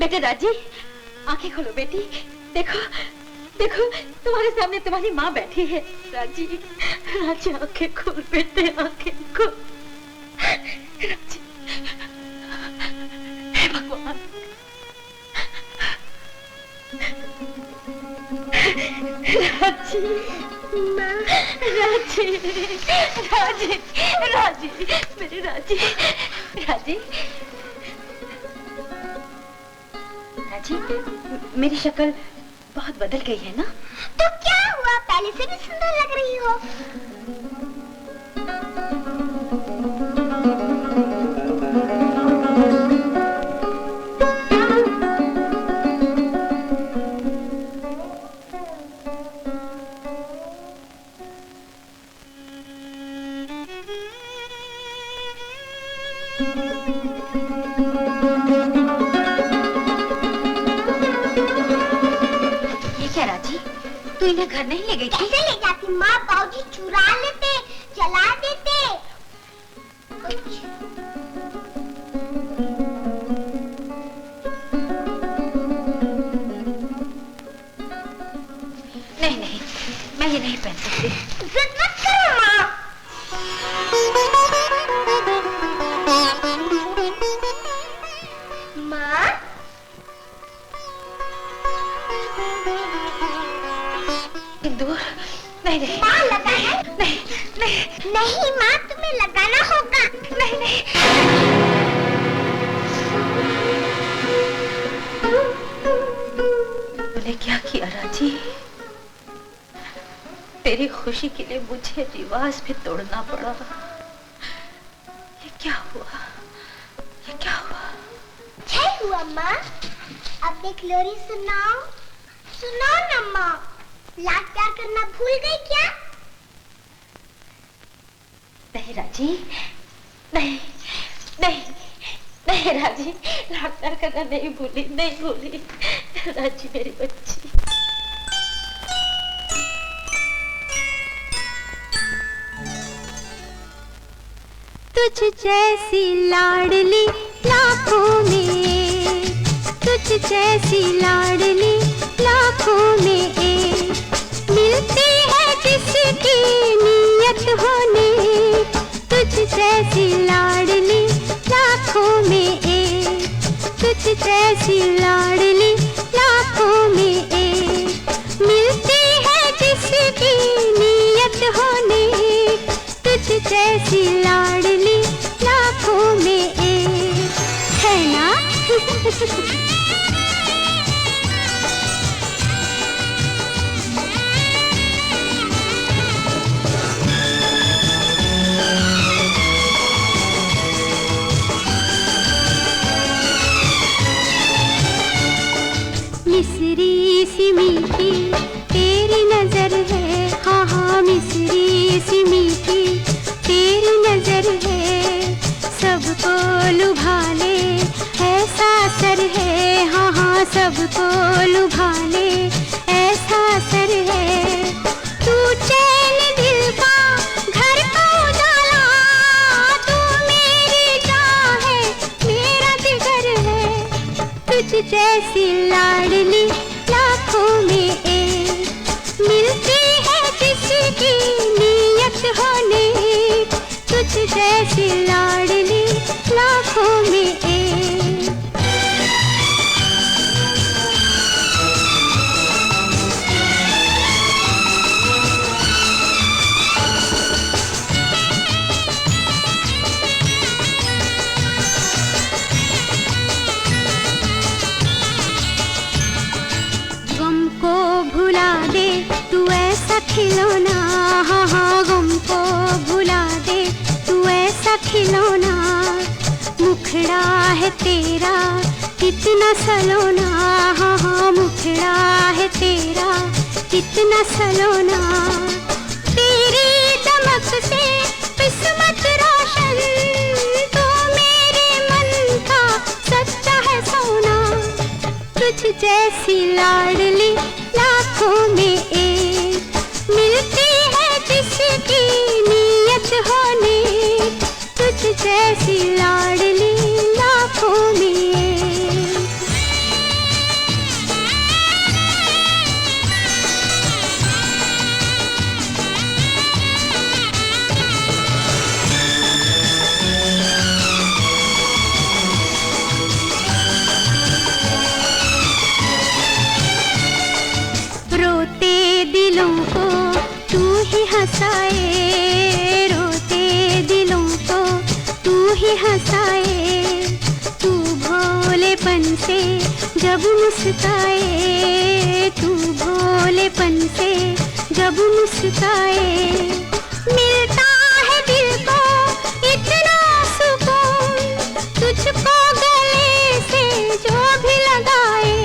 Speaker 16: बेटे राजी, आंखें खोलो बेटी। देखो देखो, तुम्हारे सामने तुम्हारी माँ बैठी है। राजी राजी, आंखें खोल बेटे, आंखें खोल। राजी, हे भगवान। राजी, राजी, राजी, राजी, मेरी राजी, राजी, राजी, मेरी शक्ल बहुत बदल गई है ना?
Speaker 9: तो क्या हुआ, पहले से भी सुंदर लग रही हो।
Speaker 16: तू इन्हें घर नहीं ले गई थी?
Speaker 9: कैसे ले जाती माँ, बाबूजी चुरा लेते, जला देते।
Speaker 16: नहीं नहीं, मैं ये नहीं पहन सकती।
Speaker 9: जिद मत करो माँ। माँ
Speaker 16: सिंदूर नहीं नहीं
Speaker 9: माँ लगाना
Speaker 16: नहीं नहीं
Speaker 9: नहीं माँ, तुम्हें लगाना होगा।
Speaker 16: नहीं नहीं, तूने क्या किया राजी? तेरी खुशी के लिए मुझे रिवाज भी तोड़ना पड़ा। ये क्या हुआ, ये क्या हुआ?
Speaker 9: क्या हुआ माँ? अब एक लोरी सुनाओ, सुनाओ ना माँ। लाड प्यार करना भूल गई क्या?
Speaker 16: नहीं राजी, नहीं नहीं नहीं राजी, लाड प्यार करना नहीं भूली, नहीं भूली राजी, मेरी बच्ची।
Speaker 4: तुझ जैसी लाडली लाखों में, तुझ जैसी लाडली लाखों में एक मिलती है जिसकी नियत होने। तुझ जैसी लाडली लाखों में एक, तुझ जैसी लाडली लाखों में एक मिलती है जिसकी नियत होने। तुझ जैसी लाडली लाखों में एक, है ना? मिस्री सी मीठी तेरी नजर है, हाँ हाँ मिस्री सी मीठी तेरी नजर है। सबको लुभा ले ऐसा असर है, हाँ हाँ सबको लुभा ले ऐसा असर है। तू चैन दिल का घर को उजाला, तू मेरी जान है कितना सलोना, हाँ हाँ मुखड़ा है तेरा कितना सलोना। तेरी दमक से किस्मत रोशन, तू मेरे मन का सच्चा है सोना। तुझ जैसी लाडली लाखों में एक, मिलती है जिसकी नीयत होने। तुझ जैसी लाडली लाखों में एक। रोते दिलों को तू ही हंसाए, रोते दिलों को तू ही हंसाए। तू भोलेपन से जब मुस्काए, तू भोलेपन से जब मुस्काए। मिलता है दिल को इतना सुकून, तुझको गले से जो भी लगाए।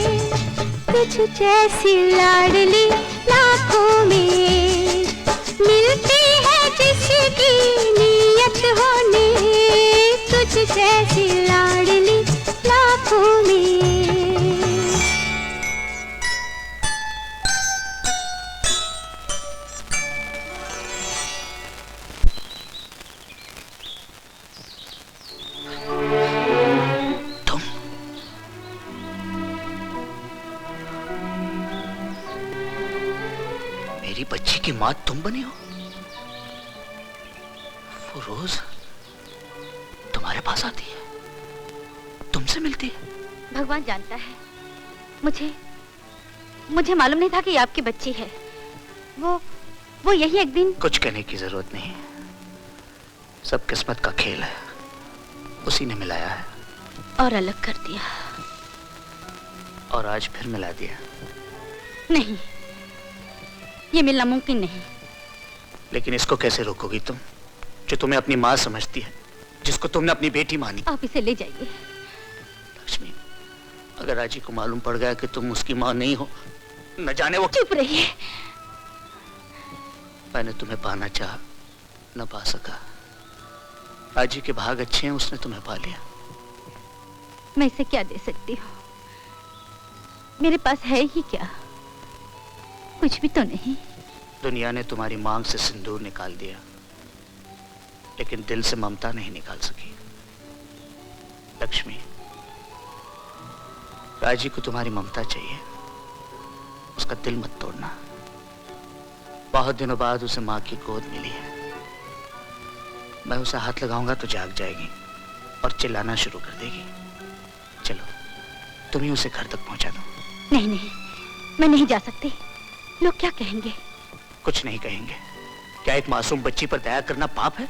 Speaker 4: तुझ जैसी लाडली लाखों में, मिलती है जिसकी नीयत होने। तुझ जैसी लाडली लाखों में।
Speaker 10: मेरी बच्ची की माँ तुम बनी हो? वो रोज तुम्हारे पास आती है, तुमसे मिलती है?
Speaker 16: भगवान जानता है, मुझे मालूम नहीं था कि ये आपकी बच्ची है। वो यही एक दिन।
Speaker 10: कुछ कहने की जरूरत नहीं, सब किस्मत का खेल है, उसी ने मिलाया है
Speaker 16: और अलग कर दिया।
Speaker 10: और आज फिर मिला दिया।
Speaker 16: नहीं, ये मिलना मुमकिन नहीं।
Speaker 10: लेकिन इसको कैसे रोकोगी तुम, जो तुम्हें अपनी माँ समझती है, जिसको तुमने अपनी बेटी मानी?
Speaker 16: आप इसे ले जाइए।
Speaker 10: लक्ष्मी, अगर राजी को मालूम पड़ गया कि तुम उसकी माँ नहीं हो, न जाने वो।
Speaker 16: चुप रहिए।
Speaker 10: मैंने तुम्हें पाना चाहा, न पा सका। राजी के भाग अच्छे हैं, उसने तुम्हें पा लिया।
Speaker 16: मैं इसे क्या दे सकती हूँ? मेरे पास है ही क्या? कुछ भी तो नहीं।
Speaker 10: दुनिया ने तुम्हारी मांग से सिंदूर निकाल दिया, लेकिन दिल से ममता नहीं निकाल सकी। लक्ष्मी, राजी को तुम्हारी ममता चाहिए, उसका दिल मत तोड़ना। बहुत दिनों बाद उसे माँ की गोद मिली है। मैं उसे हाथ लगाऊंगा तो जाग जाएगी और चिल्लाना शुरू कर देगी। चलो, तुम ही उसे घर तक पहुंचा दो।
Speaker 16: नहीं नहीं, मैं नहीं जा सकती। लोग क्या कहेंगे?
Speaker 10: कुछ नहीं कहेंगे। क्या एक मासूम बच्ची पर दया करना पाप है?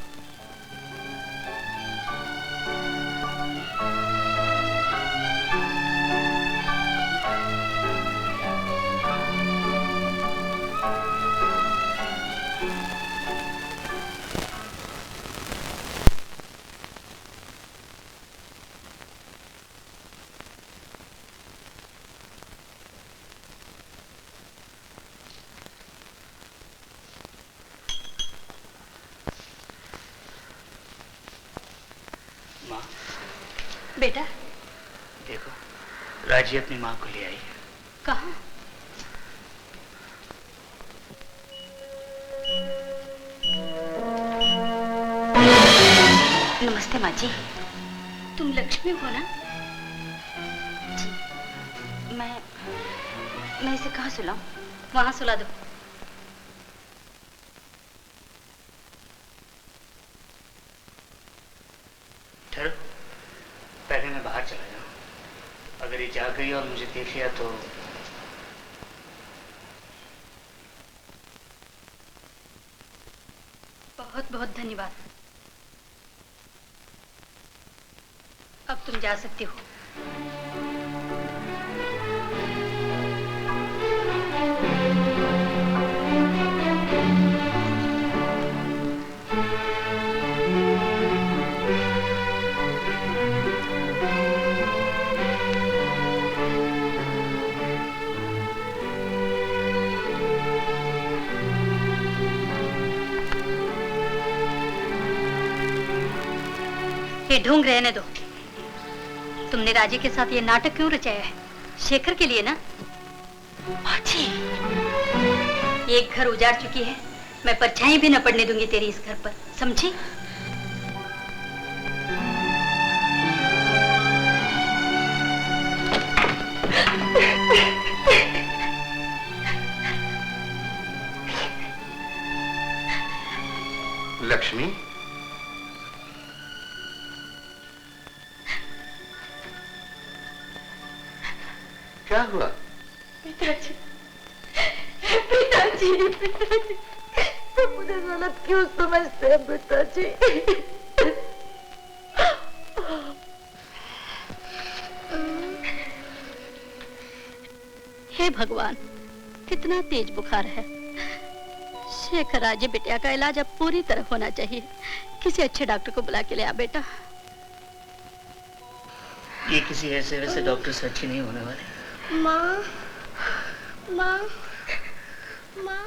Speaker 16: बेटा,
Speaker 10: देखो, राजी अपनी माँ को ले आई है।
Speaker 16: कहाँ?
Speaker 8: नमस्ते माँ जी।
Speaker 16: तुम लक्ष्मी हो ना?
Speaker 8: जी। मैं इसे कहाँ सुलाऊं?
Speaker 16: वहां सुला दो।
Speaker 10: ठहरो, पहले मैं बाहर चला जाऊं। अगर ये जाग गई और मुझे देख लिया तो।
Speaker 16: बहुत बहुत धन्यवाद। अब तुम जा सकती हो।
Speaker 8: ये ढोंग रहने दो। तुमने राजी के साथ ये नाटक क्यों रचाया है? शेखर के लिए ना? एक घर उजाड़ चुकी है, मैं परछाई भी न पड़ने दूंगी तेरी इस घर पर, समझी?
Speaker 1: लक्ष्मी, क्या हुआ?
Speaker 16: पिताजी, पिताजी, पिताजी, तुम मुझे गलत क्यों समझते हैं पिताजी?
Speaker 8: हे भगवान, कितना तेज बुखार है। शेखर राजी बिटिया का इलाज अब पूरी तरह होना चाहिए। किसी अच्छे डॉक्टर को बुला के ले आ बेटा।
Speaker 10: ये किसी ऐसे वैसे डॉक्टर से अच्छी नहीं होने वाली।
Speaker 9: माँ, माँ, माँ।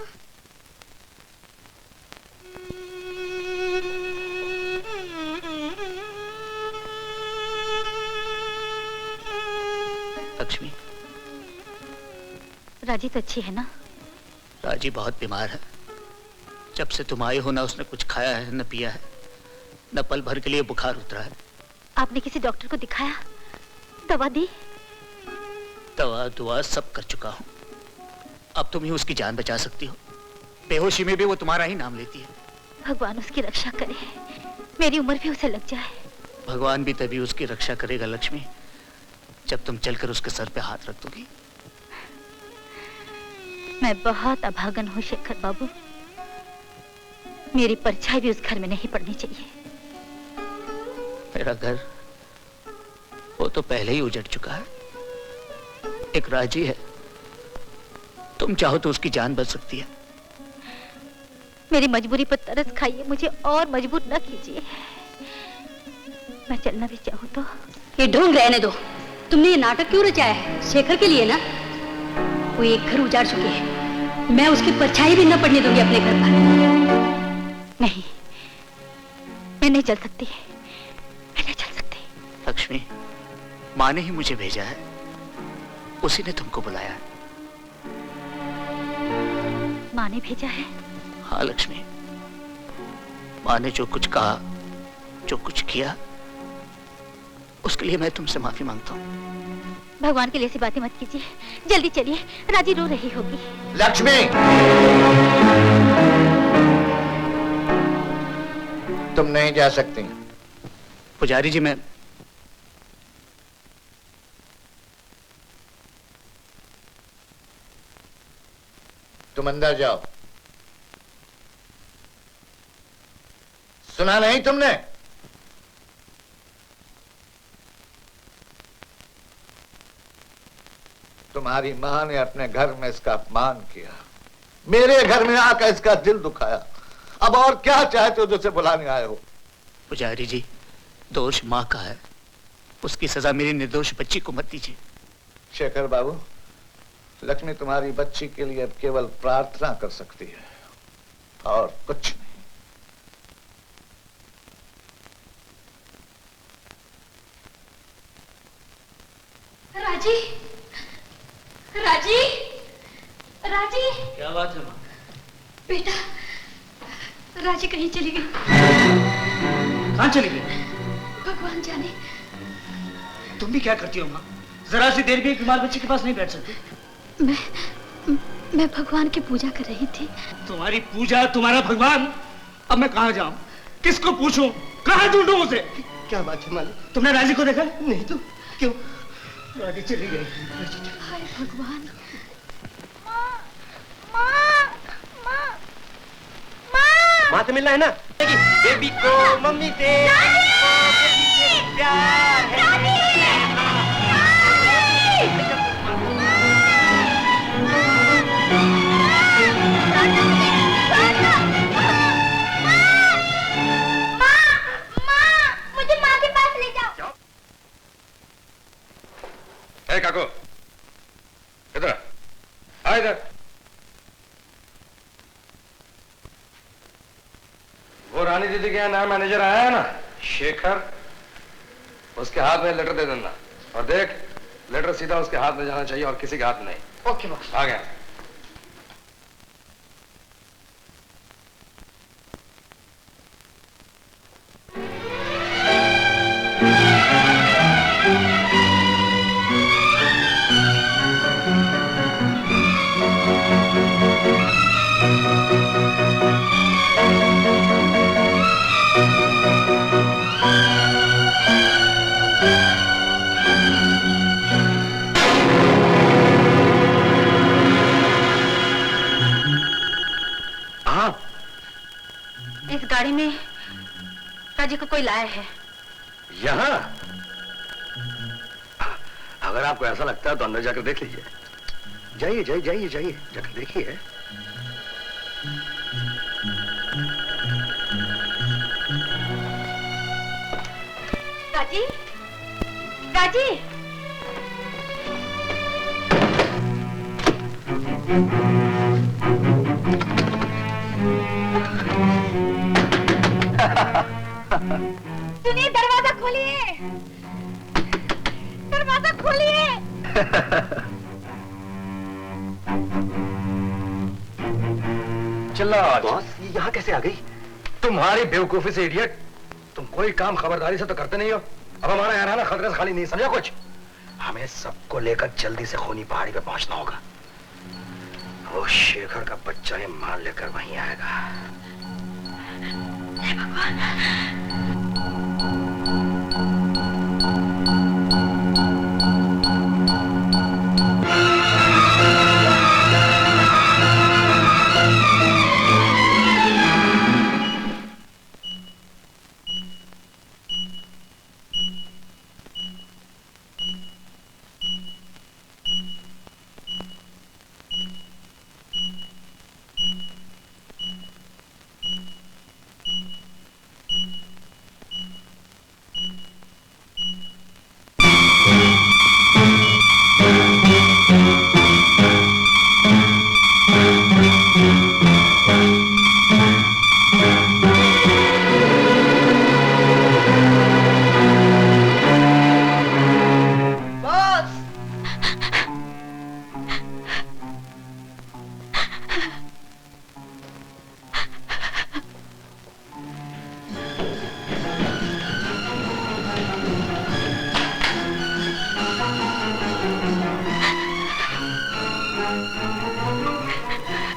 Speaker 10: लक्ष्मी,
Speaker 8: राजी तो अच्छी है ना?
Speaker 10: राजी बहुत बीमार है। जब से तुम आए हो ना उसने कुछ खाया है न पिया है, न पल भर के लिए बुखार उतरा है।
Speaker 8: आपने किसी डॉक्टर को दिखाया? दवा दी?
Speaker 10: दवा दुआ सब कर चुका हूँ। अब तुम ही उसकी जान बचा सकती हो। बेहोशी में भी वो तुम्हारा ही नाम लेती है।
Speaker 8: भगवान उसकी रक्षा करे, मेरी उम्र भी उसे लग जाए।
Speaker 10: भगवान भी तभी उसकी रक्षा करेगा लक्ष्मी, जब तुम चलकर उसके सर पे हाथ रख दोगी।
Speaker 8: मैं बहुत अभागन हूँ शेखर बाबू। मेरी परछाई भी उस घर में नहीं पड़नी चाहिए।
Speaker 10: मेरा घर वो तो पहले ही उजड़ चुका है। एक राजी है, तुम चाहो तो उसकी जान बच सकती है।
Speaker 8: मेरी मजबूरी पर तरस खाइए, मुझे और मजबूर न कीजिए। मैं चलना भी चाहूँ तो। ये ढोंग रहने दो। तुमने ये नाटक क्यों रचाया है? शेखर के लिए ना? वो एक घर उजाड़ चुकी है, मैं उसकी परछाई भी न पड़ने दूंगी अपने घर पर। नहीं, मैं नहीं चल सकती, मैं नहीं चल सकती।
Speaker 10: लक्ष्मी, माँ ने ही मुझे भेजा है, उसी ने तुमको बुलाया है।
Speaker 8: माँ ने भेजा है?
Speaker 10: हाँ लक्ष्मी, माँ ने जो कुछ कहा, जो कुछ किया, उसके लिए मैं तुमसे माफी मांगता हूँ।
Speaker 8: भगवान के लिए ऐसी बातें मत कीजिए, जल्दी चलिए, राजी रो रही होगी।
Speaker 1: लक्ष्मी, तुम नहीं जा सकती।
Speaker 10: पुजारी जी, मैं
Speaker 1: तुम अंदर जाओ। सुना नहीं तुमने? तुम्हारी मां ने अपने घर में इसका अपमान किया, मेरे घर में आकर इसका दिल दुखाया। अब और क्या चाहते हो जो उसे बुलाने आए हो?
Speaker 10: पुजारी जी, दोष माँ का है, उसकी सजा मेरी निर्दोष बच्ची को मत दीजिए।
Speaker 1: शेखर बाबू, लक्ष्मी तुम्हारी बच्ची के लिए अब केवल प्रार्थना कर सकती है और कुछ नहीं।
Speaker 8: राजी, राजी, राजी।
Speaker 10: क्या बात है माँ?
Speaker 8: बेटा, राजी कहीं चली गई।
Speaker 2: कहाँ चली गई?
Speaker 8: भगवान जाने।
Speaker 2: तुम भी क्या करती हो माँ? जरा सी देर भी एक बीमार बच्चे के पास नहीं बैठ सकती।
Speaker 8: मैं भगवान की पूजा कर रही थी।
Speaker 2: तुम्हारी पूजा, तुम्हारा भगवान? अब मैं कहाँ जाऊं? किसको पूछूं? कहाँ ढूंढूं उसे?
Speaker 5: क्या बात है मालिक?
Speaker 2: तुमने राजी को देखा?
Speaker 5: नहीं तो क्यों?
Speaker 2: राजी चली गई।
Speaker 8: हाय भगवान।
Speaker 5: माँ से मिलना है ना? बेबी को मम्मी से प्यार है।
Speaker 9: मुझे माँ के पास ले जाओ।
Speaker 12: ए काको, इधर आ, इधर। वो रानी दीदी के यहाँ नया मैनेजर आया है ना, शेखर, उसके हाथ में लेटर दे देना और देख लेटर सीधा उसके हाथ में जाना चाहिए और किसी के हाथ में नहीं।
Speaker 8: Okay boss.
Speaker 12: आ गया।
Speaker 8: इस गाड़ी में राजी को कोई लाया है।
Speaker 12: यहाँ? अगर आपको ऐसा लगता है तो अंदर जाकर देख लीजिए। जाइए जाइए जाइए जाइए, जाकर देखिए।
Speaker 8: राजी, राजी।
Speaker 16: सुनिए, दरवाजा खोलिए, दरवाजा खोलिए।
Speaker 12: चिल्ला बॉस, ये यहाँ कैसे आ गई? तुम्हारी बेवकूफी से इडियट, तुम कोई काम खबरदारी से तो करते नहीं हो। अब हमारा यहाँ रहना खतरे से खाली नहीं, समझा कुछ? हमें सबको लेकर जल्दी से खूनी पहाड़ी पे पहुंचना होगा। वो शेखर का बच्चा ये माल लेकर वहीं आएगा।
Speaker 16: हे भगवान।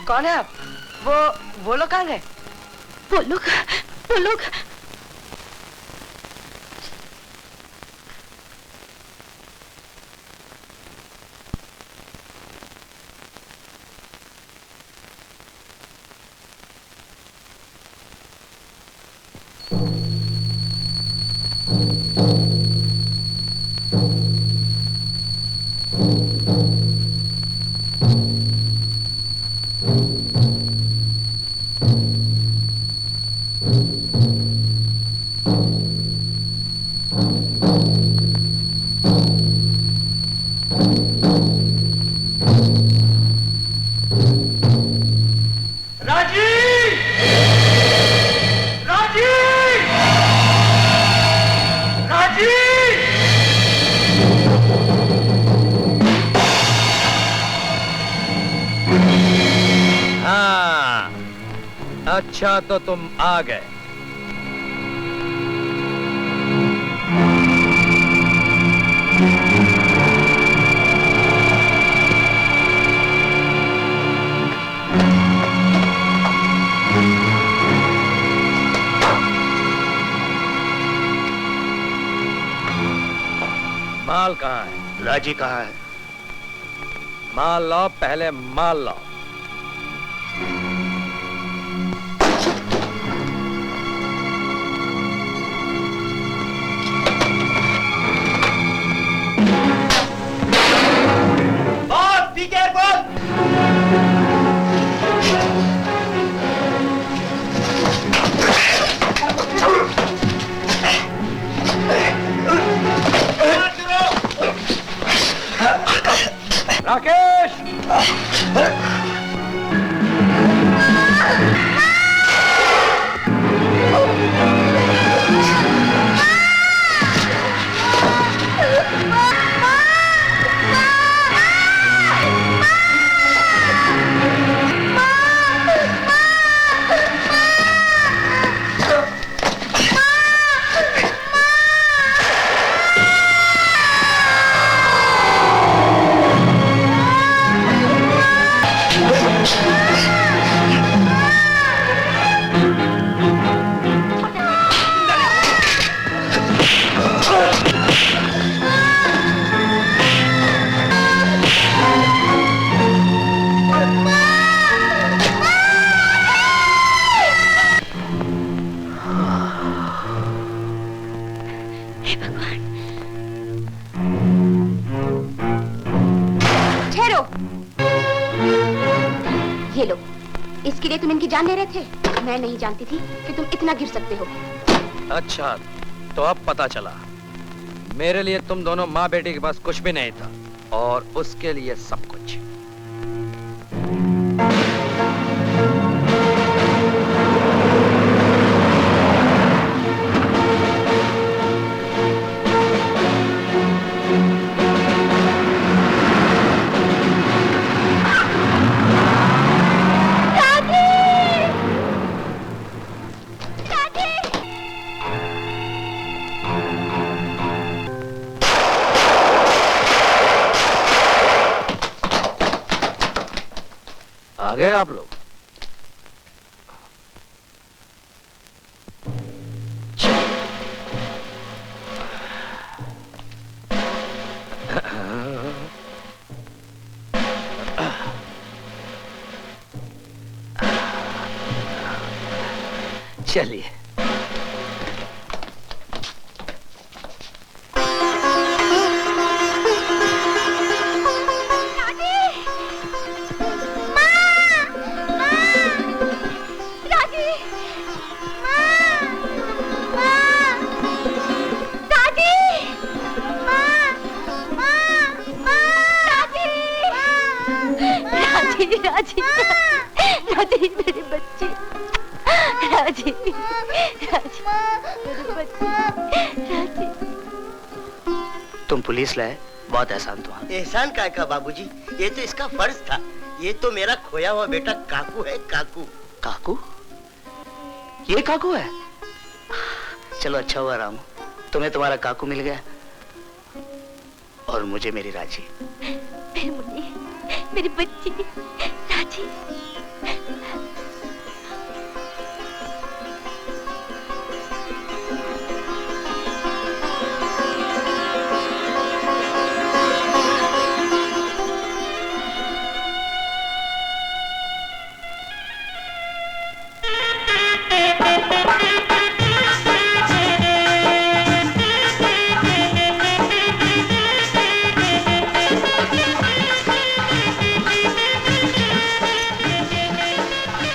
Speaker 5: कौन है आप? वो लोग कहाँ गए?
Speaker 16: वो लोग
Speaker 17: अच्छा तो तुम आ गए। माल कहाँ है?
Speaker 12: राजी कहाँ है?
Speaker 17: माल लाओ, पहले माल लाओ।
Speaker 6: Be careful!
Speaker 17: राकेश!
Speaker 15: इसके लिए तुम इनकी जान ले रहे थे? मैं नहीं जानती थी कि तुम इतना गिर सकते हो।
Speaker 17: अच्छा, तो अब पता चला। मेरे लिए तुम दोनों माँ बेटी के पास कुछ भी नहीं था और उसके लिए सब कुछ। आ गए आप लोग?
Speaker 10: चलिए।
Speaker 16: राजी मेरी बच्ची, राजी, राजी मेरी बच्ची, राजी।
Speaker 10: तुम पुलिस लाए, बहुत एहसान तुम्हारा।
Speaker 5: एहसान काय का बाबूजी, ये तो इसका फर्ज था। ये तो मेरा खोया हुआ बेटा काकू है, काकू।
Speaker 10: काकू? ये काकू है? चलो अच्छा हुआ रामू, तुम्हें तुम्हारा काकू मिल गया और मुझे मेरी राजी।
Speaker 16: मेरी मुन्नी, मेरी बच्ची, राजी।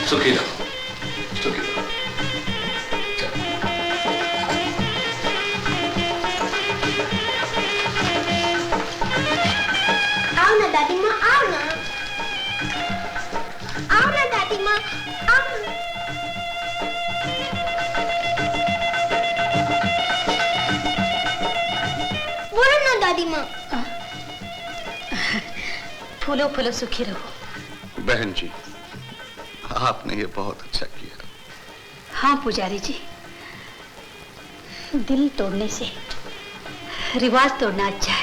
Speaker 1: सुखी रहो, सुखी रहो।
Speaker 9: आओ ना दादी माँ, आओ ना, आओ ना दादी माँ, आओ ना। बोलो ना दादी माँ।
Speaker 8: फूलो फूलो सुखी रहो।
Speaker 1: बहन जी, आपने ये बहुत अच्छा किया।
Speaker 8: हाँ पुजारी जी, दिल तोड़ने से रिवाज तोड़ना अच्छा